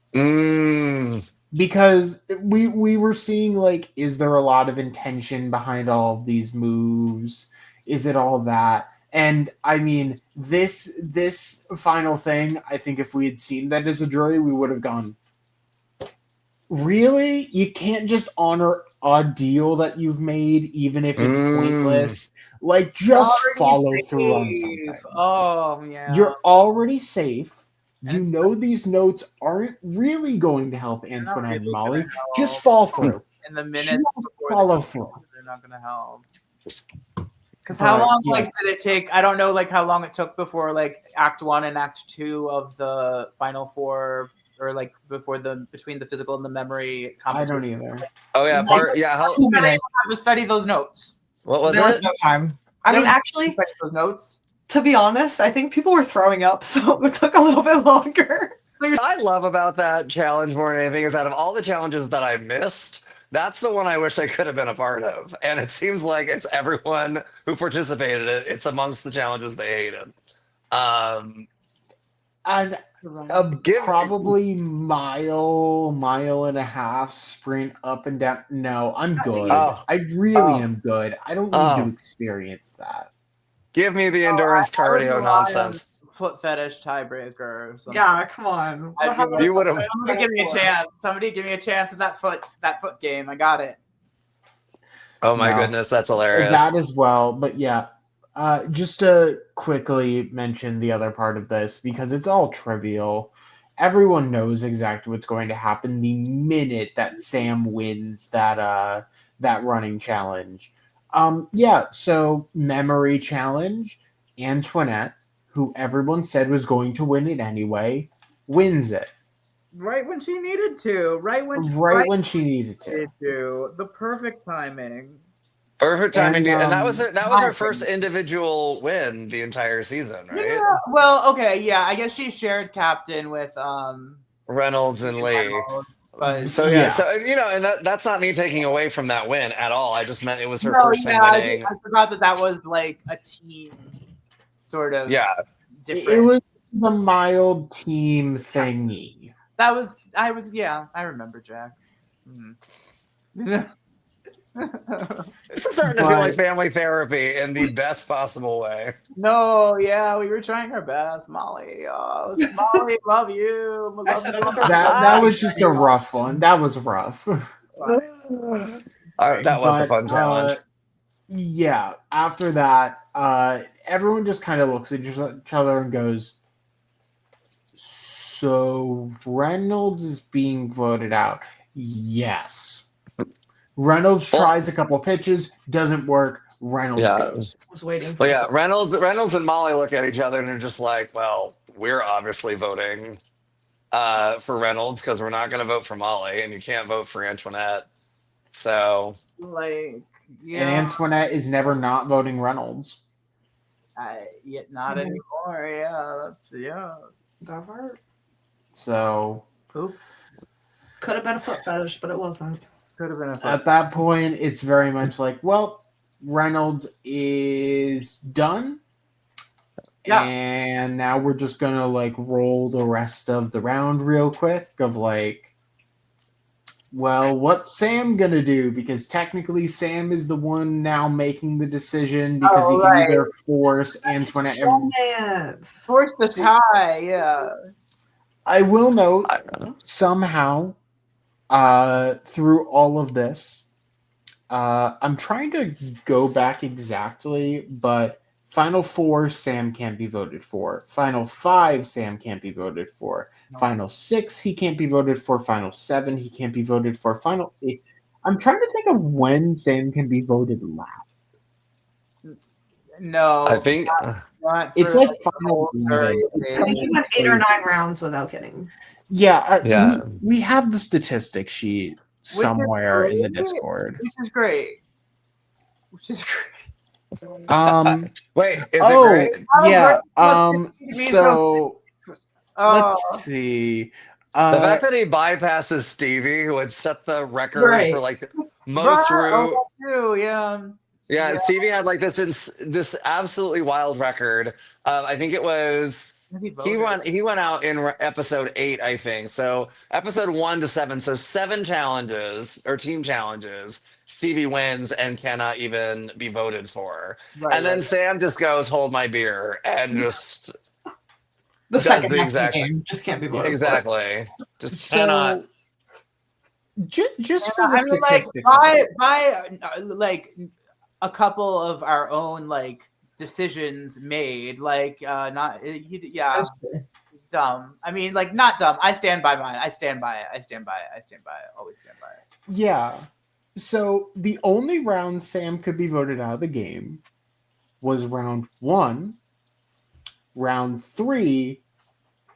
Because we were seeing, like, is there a lot of intention behind all of these moves? Is it all that? And I mean, this final thing, I think if we had seen that as a jury, we would have gone, really? You can't just honor a deal that you've made, even if it's pointless? Like, just Already follow safe. through on something. Oh, yeah. You're already safe. And You it's know these notes aren't really going to help They're not Antoinette and really Molly. gonna help. Just fall through. in the minutes Just before follow through. they're not gonna help. Because how But, long yeah. did it take? I don't know how long it took before Act 1 and Act 2 of the Final Four, or before between the physical and the memory I competition. don't either. Oh yeah, How 2 minutes. to study those notes. what was There was it? no time. I mean, actually, study those notes. to be honest, I think people were throwing up, so it took a little bit longer. What I love about that challenge more than anything is out of all the challenges that I missed, that's the one I wish I could have been a part of. And it seems like it's everyone who participated in it. It's amongst the challenges they hated. And probably mile and a half sprint up and down. No, I'm good. Oh. I really am good. I don't need to Oh. experience that. Give me the endurance cardio nonsense. Foot fetish tiebreaker or something. Yeah, come on. You would have. Somebody give me a chance. Somebody give me a chance in that foot game. I got it. Oh my No. goodness, that's hilarious. That as well. But yeah, just to quickly mention the other part of this, because it's all trivial. Everyone knows exactly what's going to happen the minute that Sam wins that running challenge. Yeah, so memory challenge, Antoinette, who everyone said was going to win it anyway, wins it. Right when she needed to. Right when she needed to. The perfect timing. Perfect timing, and that was her awesome. first individual win the entire season, right? Yeah. Well, okay, yeah. I guess she shared captain with Reynolds and Lee. But So yeah, so and that's not me taking away from that win at all. I just meant it was her first thing I winning. forgot that was like a team sort of different. It was the mild team thingy. I remember, Jack. This is starting to feel like family therapy in the best possible way. No, yeah, we were trying our best, Molly. Molly, love you. That was just a rough one. That was rough. That was a fun challenge. Yeah, after that, everyone just kind of looks at each other and goes, so Reynolds is being voted out. Yes. Reynolds tries a couple pitches, doesn't work. Reynolds goes. I was waiting. Well, yeah, Reynolds and Molly look at each other and are just like, well, we're obviously voting for Reynolds because we're not going to vote for Molly, and you can't vote for Antoinette. So, and Antoinette is never not voting Reynolds. Not anymore. Yeah. That hurt. So, could have been a foot fetish, but it wasn't. Could have been a foot. At that point, it's very much like, well, Reynolds is done. Yeah. And now we're just going to roll the rest of the round real quick of well, what's Sam going to do? Because technically Sam is the one now making the decision because he can either force Antoinette. Force the tie, yeah. I will note, somehow, through all of this, I'm trying to go back exactly, but Final 4, Sam can't be voted for. Final 5, Sam can't be voted for. No. Final 6, he can't be voted for. Final 7, he can't be voted for. Final 8. I'm trying to think of when Sam can be voted last. No, I think not It's for, like the whole jury It's I think stage. he went 8 or 9 rounds without kidding. Yeah, Yeah. we have the statistic sheet Which is somewhere in the great, Discord. Which is great. Which is great. Wait, is it Oh, great? yeah. How great must it be So Oh, let's see. The fact that he bypasses Stevie, who had set the record Right. for like right. most Oh, root. that too. Yeah. Yeah, Yeah. Stevie had like this absolutely wild record. I think it was Maybe he voted. went out in episode 8, I think. So episode 1 to 7, so 7 challenges or team challenges. Stevie wins and cannot even be voted for. Right. And then Right. Sam just goes, "Hold my beer," and just The does second the half of the exact game just can't be voted for. exactly. Just cannot. so just for the I mean, like statistics of it, by like a couple of our own like decisions made, like not yeah, That's true. dumb. I mean, like not dumb. I stand by mine. I stand by it. I stand by it. I stand by it. Always stand by it. yeah. So the only round Sam could be voted out of the game was round 1, round 3,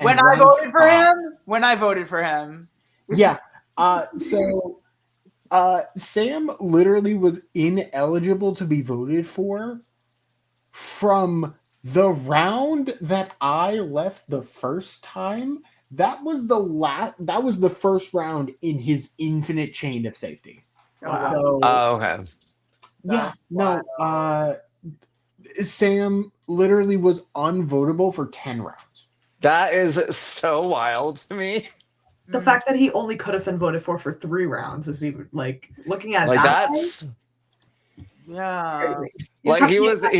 and When I round voted for 5. him. When I voted for him. Yeah. So Sam literally was ineligible to be voted for from the round that I left the first time. That was the first round in his infinite chain of safety. Wow. So Oh, okay. yeah, That's no, Sam literally was unvotable for 10 rounds. That is so wild to me. The fact that he only could have been voted for 3 rounds is even like looking at Like that. that's Yeah. Crazy. like he was I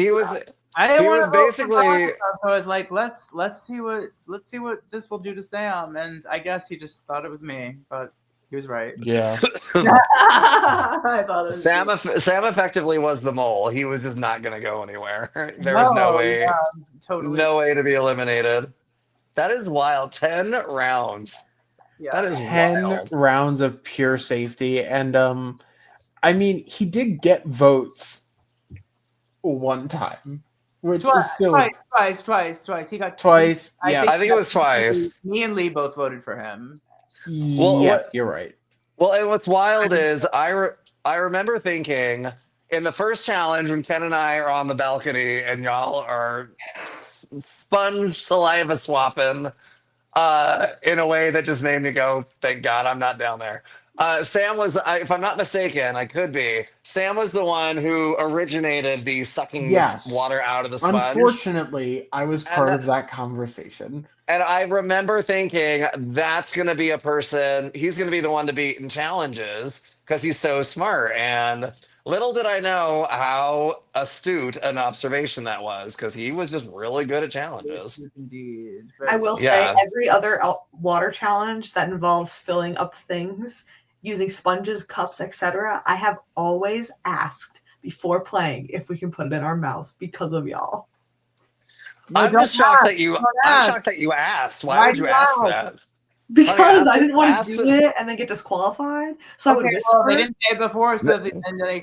didn't He want was to vote for basically- Bartered, so I was like, let's see what this will do to Sam, and I guess he just thought it was me, but he was right. Yeah. I thought it was Sam. me. Sam effectively was the mole. He was just not going to go anywhere. There was no way, yeah, totally. no way to be eliminated. That is wild. 10 rounds. Yeah. That is 10 wild. rounds of pure safety. And I mean, he did get votes one time, which is still Twice. He got twice. I Yeah. I think it was twice. Me and Lee both voted for him. Well, Yeah, what- you're right. Well, and what's wild is I remember thinking in the first challenge when Ken and I are on the balcony and y'all are sponge saliva swapping in a way that just made me go, "Thank God I'm not down there." Sam was, if I'm not mistaken, I could be. Sam was the one who originated the sucking Yes. the water out of the sponge. Unfortunately, I was And part that- of that conversation. And I remember thinking that's going to be a person, he's going to be the one to beat in challenges because he's so smart. And little did I know how astute an observation that was because he was just really good at challenges. Indeed. I will Yeah. say every other water challenge that involves filling up things using sponges, cups, etc., I have always asked before playing if we can put it in our mouths because of y'all. I'm just shocked that you. I'm shocked that you asked. Why would you ask that? Because I ask- didn't want ask to do the- it and then get disqualified. So I would Okay, whisper. well, they didn't say it before, so and They,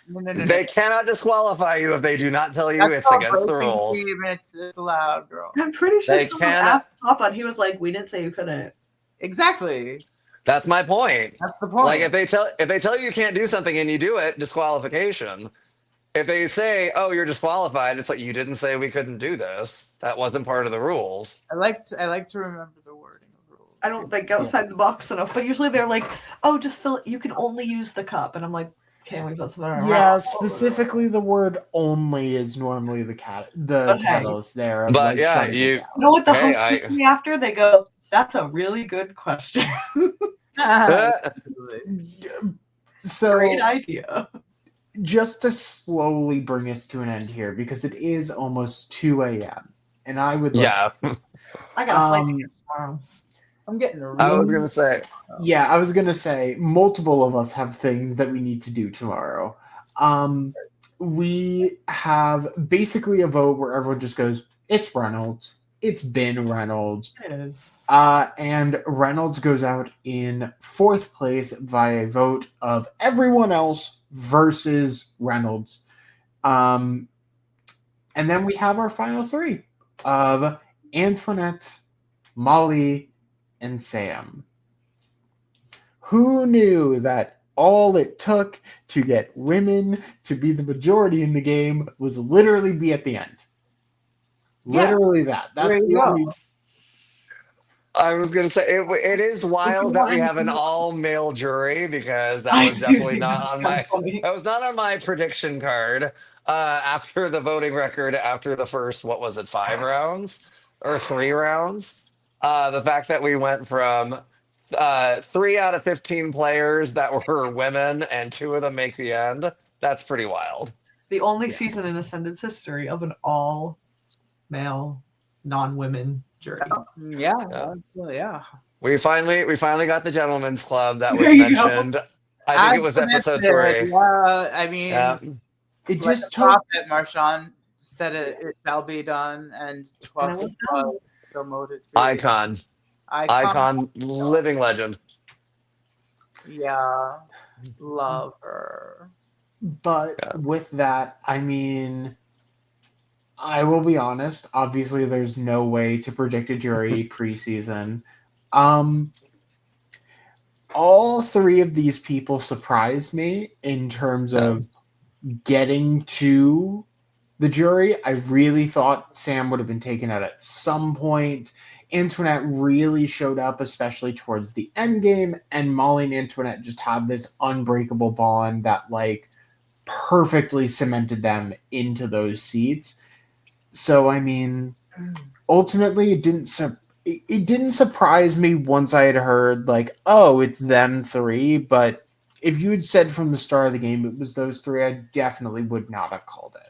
no. they cannot disqualify you if they do not tell you That's it's called against the breaking rules. team, it's allowed, girl. I'm pretty sure They someone cannot- asked Papa and he was like, "We didn't say you couldn't." Exactly. That's my point. That's the point. Like if they tell you you can't do something and you do it, disqualification. If they say, "Oh, you're disqualified," it's like you didn't say we couldn't do this. That wasn't part of the rules. I like to remember the wording of rules. I don't think outside the box enough, but usually they're like, "Oh, just fill it. You can only use the cup," and I'm like, "Can we put something in our Yeah, mouth?" specifically the word "only" is normally the Okay. catalyst there. Of, But like, yeah, shutting it you- down. You know what the Hey, host says to me after? They go, "That's a really good question. So Great idea." just to slowly bring us to an end here, because it is almost 2 a.m. and I would like Yeah. to- I got a flight Um, to get tomorrow. I'm getting a I was real gonna say. yeah, I was gonna say multiple of us have things that we need to do tomorrow. We have basically a vote where everyone just goes, "It's Reynolds. It's been Reynolds." It is. And Reynolds goes out in 4th place via a vote of everyone else versus Reynolds. And then we have our final three of Antoinette, Molly, and Sam. Who knew that all it took to get women to be the majority in the game was literally be at the end? Literally that. There That's you the go. only. I was gonna say it is wild that we have an all male jury because that I was do definitely think not that's on kind my of funny. that was not on my prediction card after the voting record after the first what was it 5 rounds or 3 rounds. The fact that we went from 3 out of 15 players that were women and 2 of them make the end. That's pretty wild. The only season in Ascendance history of an all male, non women jury. Yeah, Yeah. well, yeah. We finally got the gentleman's club that was There you go. mentioned. I think it was episode 3. Yeah, I mean, Yeah. It like just the took. prophet Marshawn said it shall be done, and And it was done. so moted to be. Icon. Living legend. Yeah, love her. But Yeah. with that, I mean, I will be honest. Obviously, there's no way to predict a jury preseason. All three of these people surprised me in terms of getting to the jury. I really thought Sam would have been taken out at some point. Antoinette really showed up, especially towards the end game, and Molly and Antoinette just had this unbreakable bond that like perfectly cemented them into those seats. So I mean, ultimately, it didn't surprise me once I had heard like, oh, it's them three. But if you had said from the start of the game it was those three, I definitely would not have called it.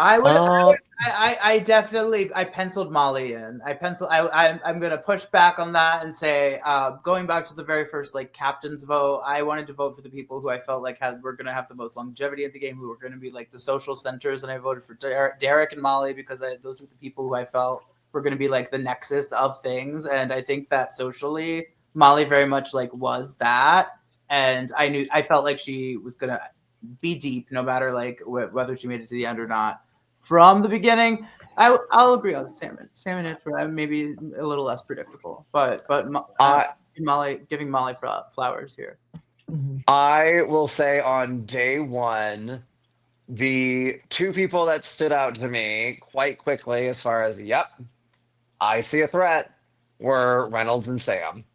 I definitely penciled Molly in. I'm gonna push back on that and say, going back to the very first like captain's vote, I wanted to vote for the people who I felt like were gonna have the most longevity in the game, who were gonna be like the social centers, and I voted for Derek and Molly because those were the people who I felt were gonna be like the nexus of things, and I think that socially Molly very much like was that, and I felt like she was gonna be deep no matter like whether she made it to the end or not. From the beginning, I'll agree on salmon. Salmon and maybe a little less predictable, but Molly giving Molly flowers here. I will say on day one, the 2 people that stood out to me quite quickly, as far as yep, I see a threat, were Reynolds and Sam.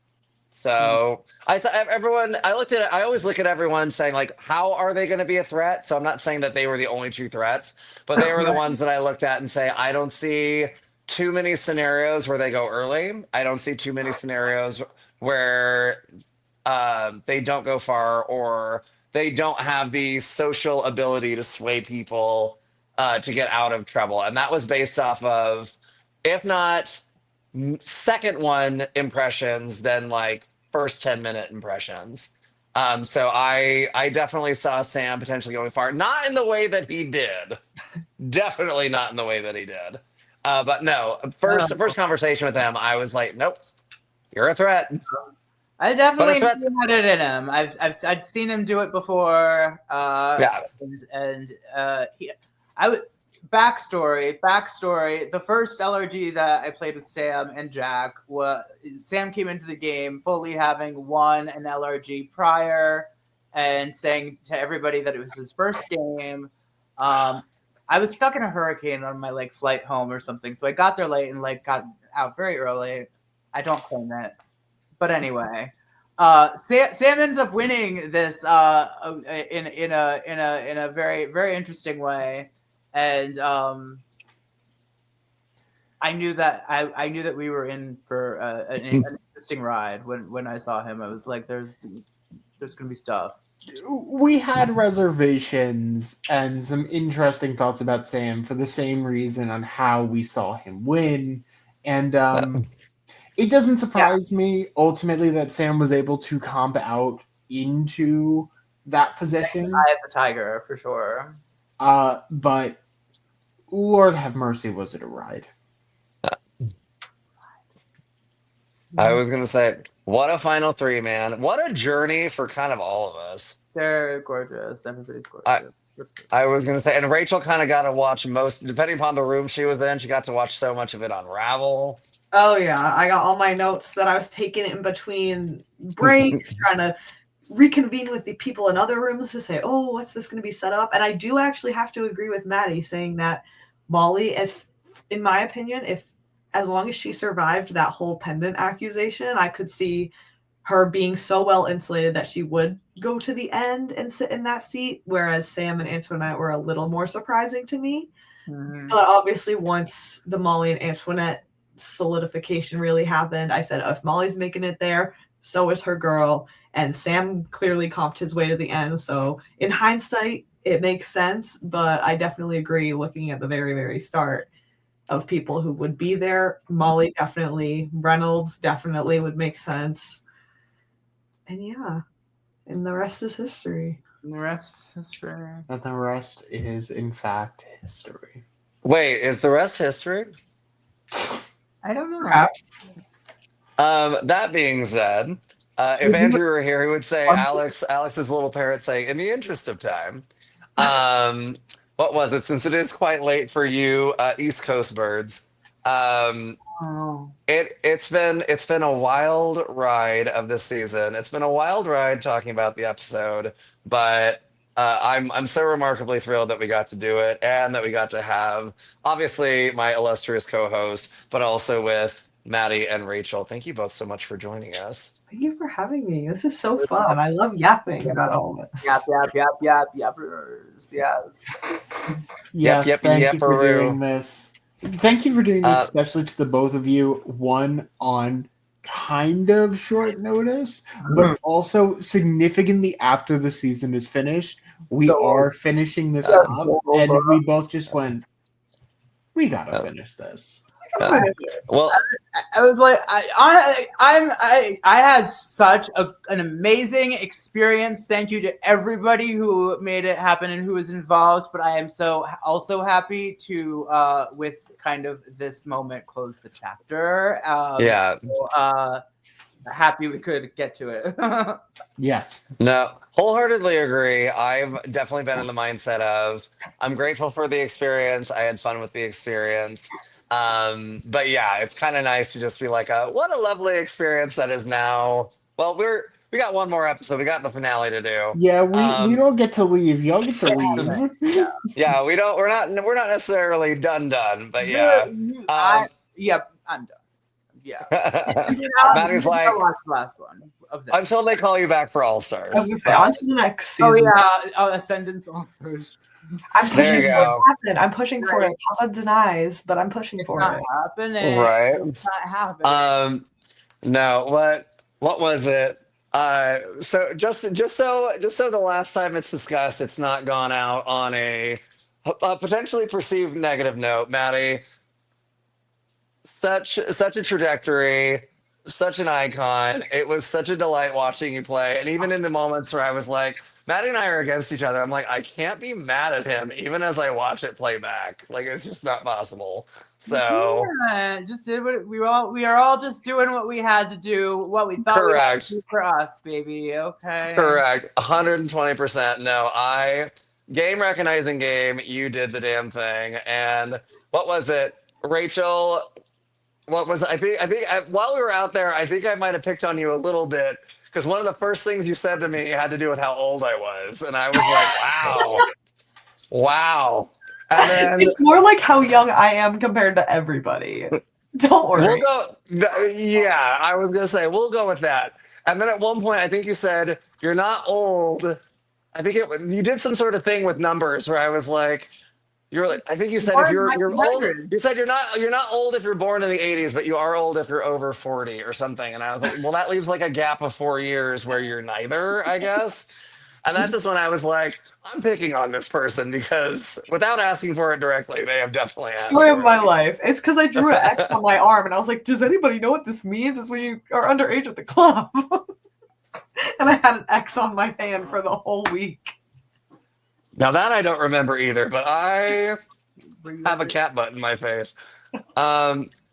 So I thought everyone. I looked at it. I always look at everyone saying like, how are they going to be a threat? So I'm not saying that they were the only 2 threats, but they were the ones that I looked at and say I don't see too many scenarios where they go early. I don't see too many scenarios where they don't go far or they don't have the social ability to sway people to get out of trouble. And that was based off of, if not second one impressions than like first 10-minute impressions. So I definitely saw Sam potentially going far, not in the way that he did, definitely not in the way that he did. But no, first conversation with him, I was like, nope, you're a threat. I definitely had it in him. I'd seen him do it before. I would. Backstory. The first LRG that I played with Sam and Jack Sam came into the game fully having won an LRG prior and saying to everybody that it was his first game. I was stuck in a hurricane on my like flight home or something, so I got there late and like got out very early. I don't claim it, but anyway. Sam ends up winning this in a very very interesting way. And I knew that we were in for an interesting ride when I saw him. I was like, "There's gonna be stuff." We had reservations and some interesting thoughts about Sam for the same reason on how we saw him win, and it doesn't surprise me ultimately that Sam was able to comp out into that position. I had the tiger for sure. But Lord have mercy, was it a ride? I was going to say, what a final 3, man. What a journey for kind of all of us. They're gorgeous. Everybody's gorgeous. I was gonna say, and Rachel kind of got to watch most, depending upon the room she was in. She got to watch so much of it unravel. Oh yeah, I got all my notes that I was taking in between breaks, trying to reconvene with the people in other rooms to say, oh, what's this going to be set up? And I do actually have to agree with Maddie saying that Molly, if, in my opinion, if as long as she survived that whole pendant accusation, I could see her being so well insulated that she would go to the end and sit in that seat, whereas Sam and Antoinette were a little more surprising to me. Mhm. But obviously, once the Molly and Antoinette solidification really happened, I said, oh, if Molly's making it there, so is her girl. And Sam clearly comped his way to the end. So in hindsight, it makes sense. But I definitely agree, looking at the very, very start of people who would be there, Molly definitely, Reynolds definitely would make sense. And yeah, and the rest is history. And the rest is history. And the rest is, in fact, history. Wait, is the rest history? I don't know. Perhaps. That being said, if Andrew were here, he would say Alex's little parrot saying, "In the interest of time." What was it? Since it is quite late for you, East Coast birds. Oh. It's been a wild ride of this season. It's been a wild ride talking about the episode, but I'm so remarkably thrilled that we got to do it and that we got to have obviously my illustrious co-host, but also with Maddie and Rachel. Thank you both so much for joining us. Thank you for having me. This is so fun. I love yapping about all this. Yappers. Yes. Yes, yep, thank you for yep-a-roo. doing this. Thank you for doing this, Uh, especially to the both of you. One, on kind of short notice, but also significantly after the season is finished. We So- are finishing this Yeah, up, and we both just went, we gotta finish this. well, I was like, I had such an amazing experience. Thank you to everybody who made it happen and who was involved. But I am so also happy to, with kind of this moment, close the chapter. yeah. So, happy we could get to it. Yes. No, wholeheartedly agree. I've definitely been in the mindset of I'm grateful for the experience. I had fun with the experience. But yeah, it's kind of nice to just be like, what a lovely experience that is now. Well, we got one more episode. We got the finale to do. Yeah, we don't get to leave. Y'all get to leave. Yeah, we're not necessarily done, but yeah. Yep, I'm done. Yeah. Maddie's like, I watched the last one of that. until they call you back for All Stars. I was gonna say, on to the next season. Oh yeah, Ascendance All-Stars. I'm There pushing you for it go. to happen. I'm pushing for it. Papa denies, but I'm pushing It's for not it. happening. Right. It's not happening. No, what was it? So just so the last time it's discussed, it's not gone out on a potentially perceived negative note. Maddie, such a trajectory, such an icon. It was such a delight watching you play, and even in the moments where I was like, Maddie and I are against each other, I'm like, I can't be mad at him, even as I watch it play back. Like, it's just not possible. So Yeah, just did what we are all just doing what we had to do, what we thought we had to do for us, baby. Okay. correct, 120%. No, game recognizing game. You did the damn thing, and what was it, Rachel? What was while we were out there, I think I might have picked on you a little bit because one of the first things you said to me had to do with how old I was, and I was like, wow. And then It's more like how young I am compared to everybody. Don't worry. we'll go. Yeah, I was gonna say we'll go with that. And then at one point, I think you said you're not old. I think you did some sort of thing with numbers where I was like. You're like, I think you said if you're old, you said you're not old if you're born in the 80s, but you are old if you're over 40 or something. And I was like, well, that leaves like a gap of 4 years where you're neither, I guess. And that's just when I was like, I'm picking on this person because without asking for it directly, they have definitely asked. Story of for my it. life. It's because I drew an X on my arm, and I was like, "Does anybody know what this means? It's when you are underage at the club." And I had an X on my hand for the whole week. Now that I don't remember either, but I have a cat butt in my face.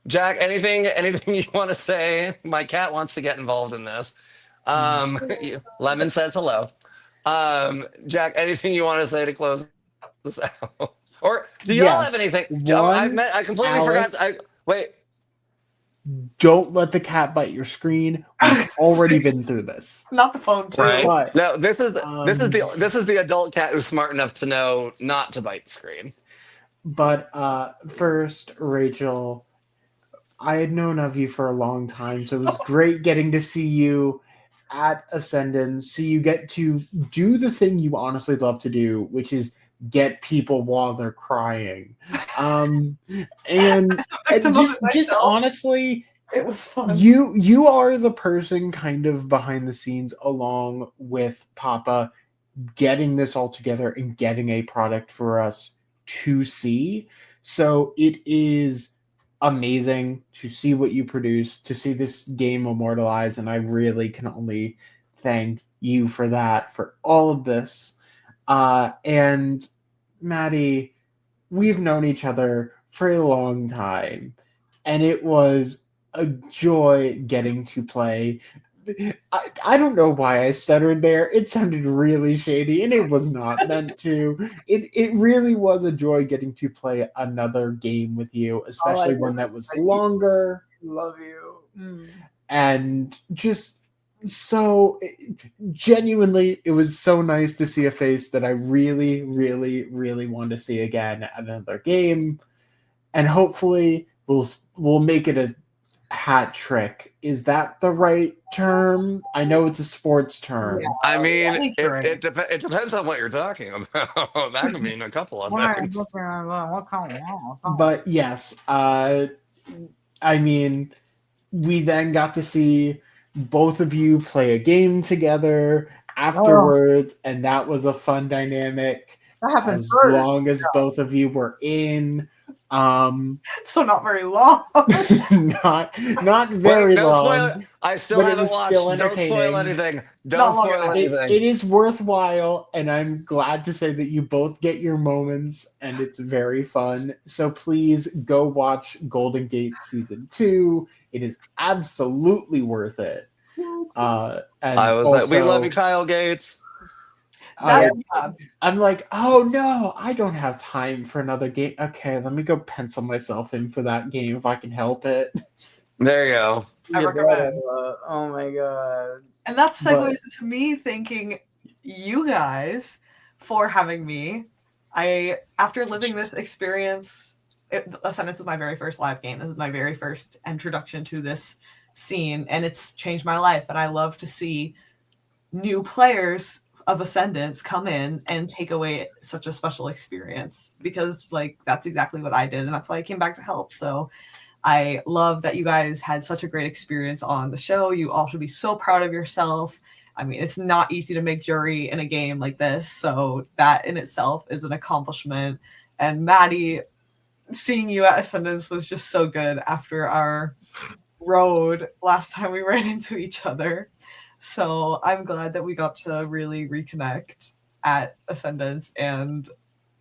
Jack, anything you want to say? My cat wants to get involved in this. Lemon says hello. Jack, anything you want to say to close this out? Or do y'all have Yes. anything? One, I completely forgot. Alex, Wait. don't let the cat bite your screen. We've already been through this. Not the phone too. Right? But No, this is um, the adult cat who's smart enough to know not to bite the screen. but first, Rachel, I had known of you for a long time, so it was great getting to see you at Ascendance. See you get to do the thing you honestly love to do, which is get people while they're crying. And Victim of it just myself. honestly, It was fun. you are the person kind of behind the scenes along with Papa getting this all together and getting a product for us to see. So it is amazing to see what you produce, to see this game immortalized, and I really can only thank you for that, for all of this. And Maddie, we've known each other for a long time, and it was a joy getting to play. I don't know why I stuttered there. It sounded really shady, and it was not meant to. It really was a joy getting to play another game with you, especially one that was longer. Love you. Mm. And just so genuinely, it was so nice to see a face that I really, really, really want to see again at another game, and hopefully we'll make it a hat trick. Is that the right term? I know it's a sports term. Yeah. I mean, think it, you're right. it depends on what you're talking about. That could mean a couple of things. But yes, I mean, we then got to see both of you play a game together afterwards, and that was a fun dynamic. That happened As first. long as both of you were in, So not very long. not very Don't long. spoil it. I still but it haven't was watched. still Don't spoil entertaining. anything. Not Don't long spoil enough. anything. It is worthwhile, and I'm glad to say that you both get your moments, and it's very fun. So please go watch Golden Gate Season 2. It is absolutely worth it. And I was like, we love you, Kyle Gates. I'm like, oh no, I don't have time for another game. Okay, let me go pencil myself in for that game if I can help it. There you go. I recommend. Oh my god. And that segues But- into me thanking you guys for having me. After living this experience, Ascendance was my very first live game. This is my very first introduction to this scene, and it's changed my life. And I love to see new players of Ascendance come in and take away such a special experience, because like that's exactly what I did, and that's why I came back to help. So I love that you guys had such a great experience on the show. You all should be so proud of yourself. I mean, it's not easy to make jury in a game like this, so that in itself is an accomplishment. And Maddie, seeing you at Ascendance was just so good after our road last time we ran into each other. So I'm glad that we got to really reconnect at Ascendance and,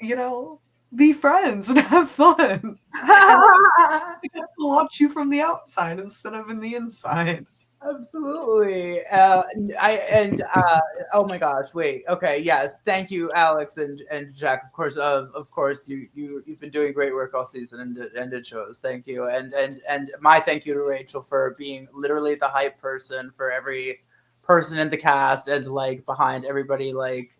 you know, be friends and have fun. I get to watch you from the outside instead of in the inside. Absolutely. Oh my gosh, wait. Okay, yes. Thank you, Alex and Jack. Of course, you've been doing great work all season, and it shows. Thank you. And my thank you to Rachel for being literally the hype person for every person in the cast, and like behind everybody, like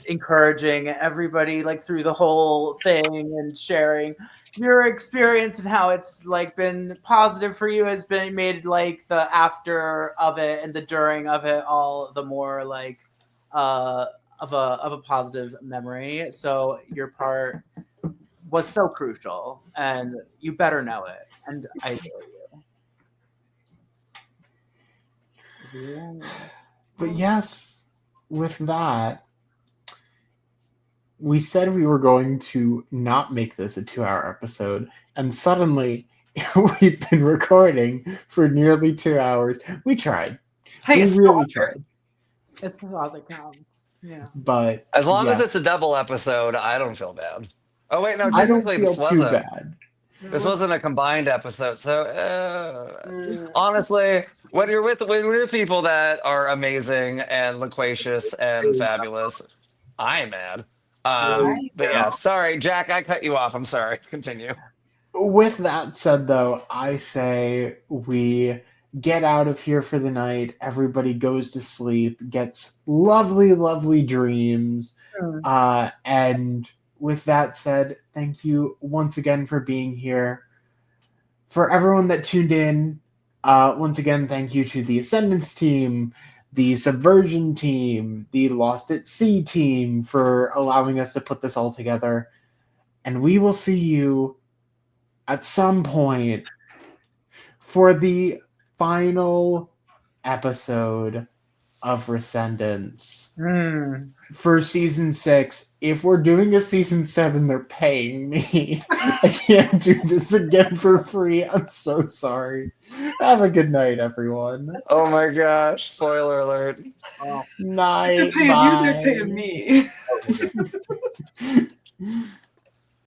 encouraging everybody like through the whole thing and sharing your experience and how it's like been positive for you, has been made like the after of it and the during of it all the more like of a positive memory. So your part was so crucial, and you better know it. And I adore you. But yes, with that, we said we were going to not make this a 2-hour episode, and suddenly we've been recording for nearly 2 hours. We tried. Hey, We it's really still tried. It's because it counts. Yeah. But As long as yes, it's a double episode, I don't feel bad. Oh wait, no, I don't technically feel this too wasn't. bad. This wasn't a combined episode, so honestly, when you're with people that are amazing and loquacious and fabulous, I'm mad. But yeah, sorry, Jack, I cut you off. I'm sorry. Continue. With that said, though, I say we get out of here for the night. Everybody goes to sleep, gets lovely, lovely dreams. And with that said, thank you once again for being here. For everyone that tuned in, once again, thank you to the Ascendance team, the Subversion team, the Lost at Sea team for allowing us to put this all together. And we will see you at some point for the final episode of Recendance for season 6. If we're doing a season 7, they're paying me. I can't do this again for free. I'm so sorry. Have a good night, everyone. Oh my gosh! Spoiler alert. Night. They're paying you, they're paying me.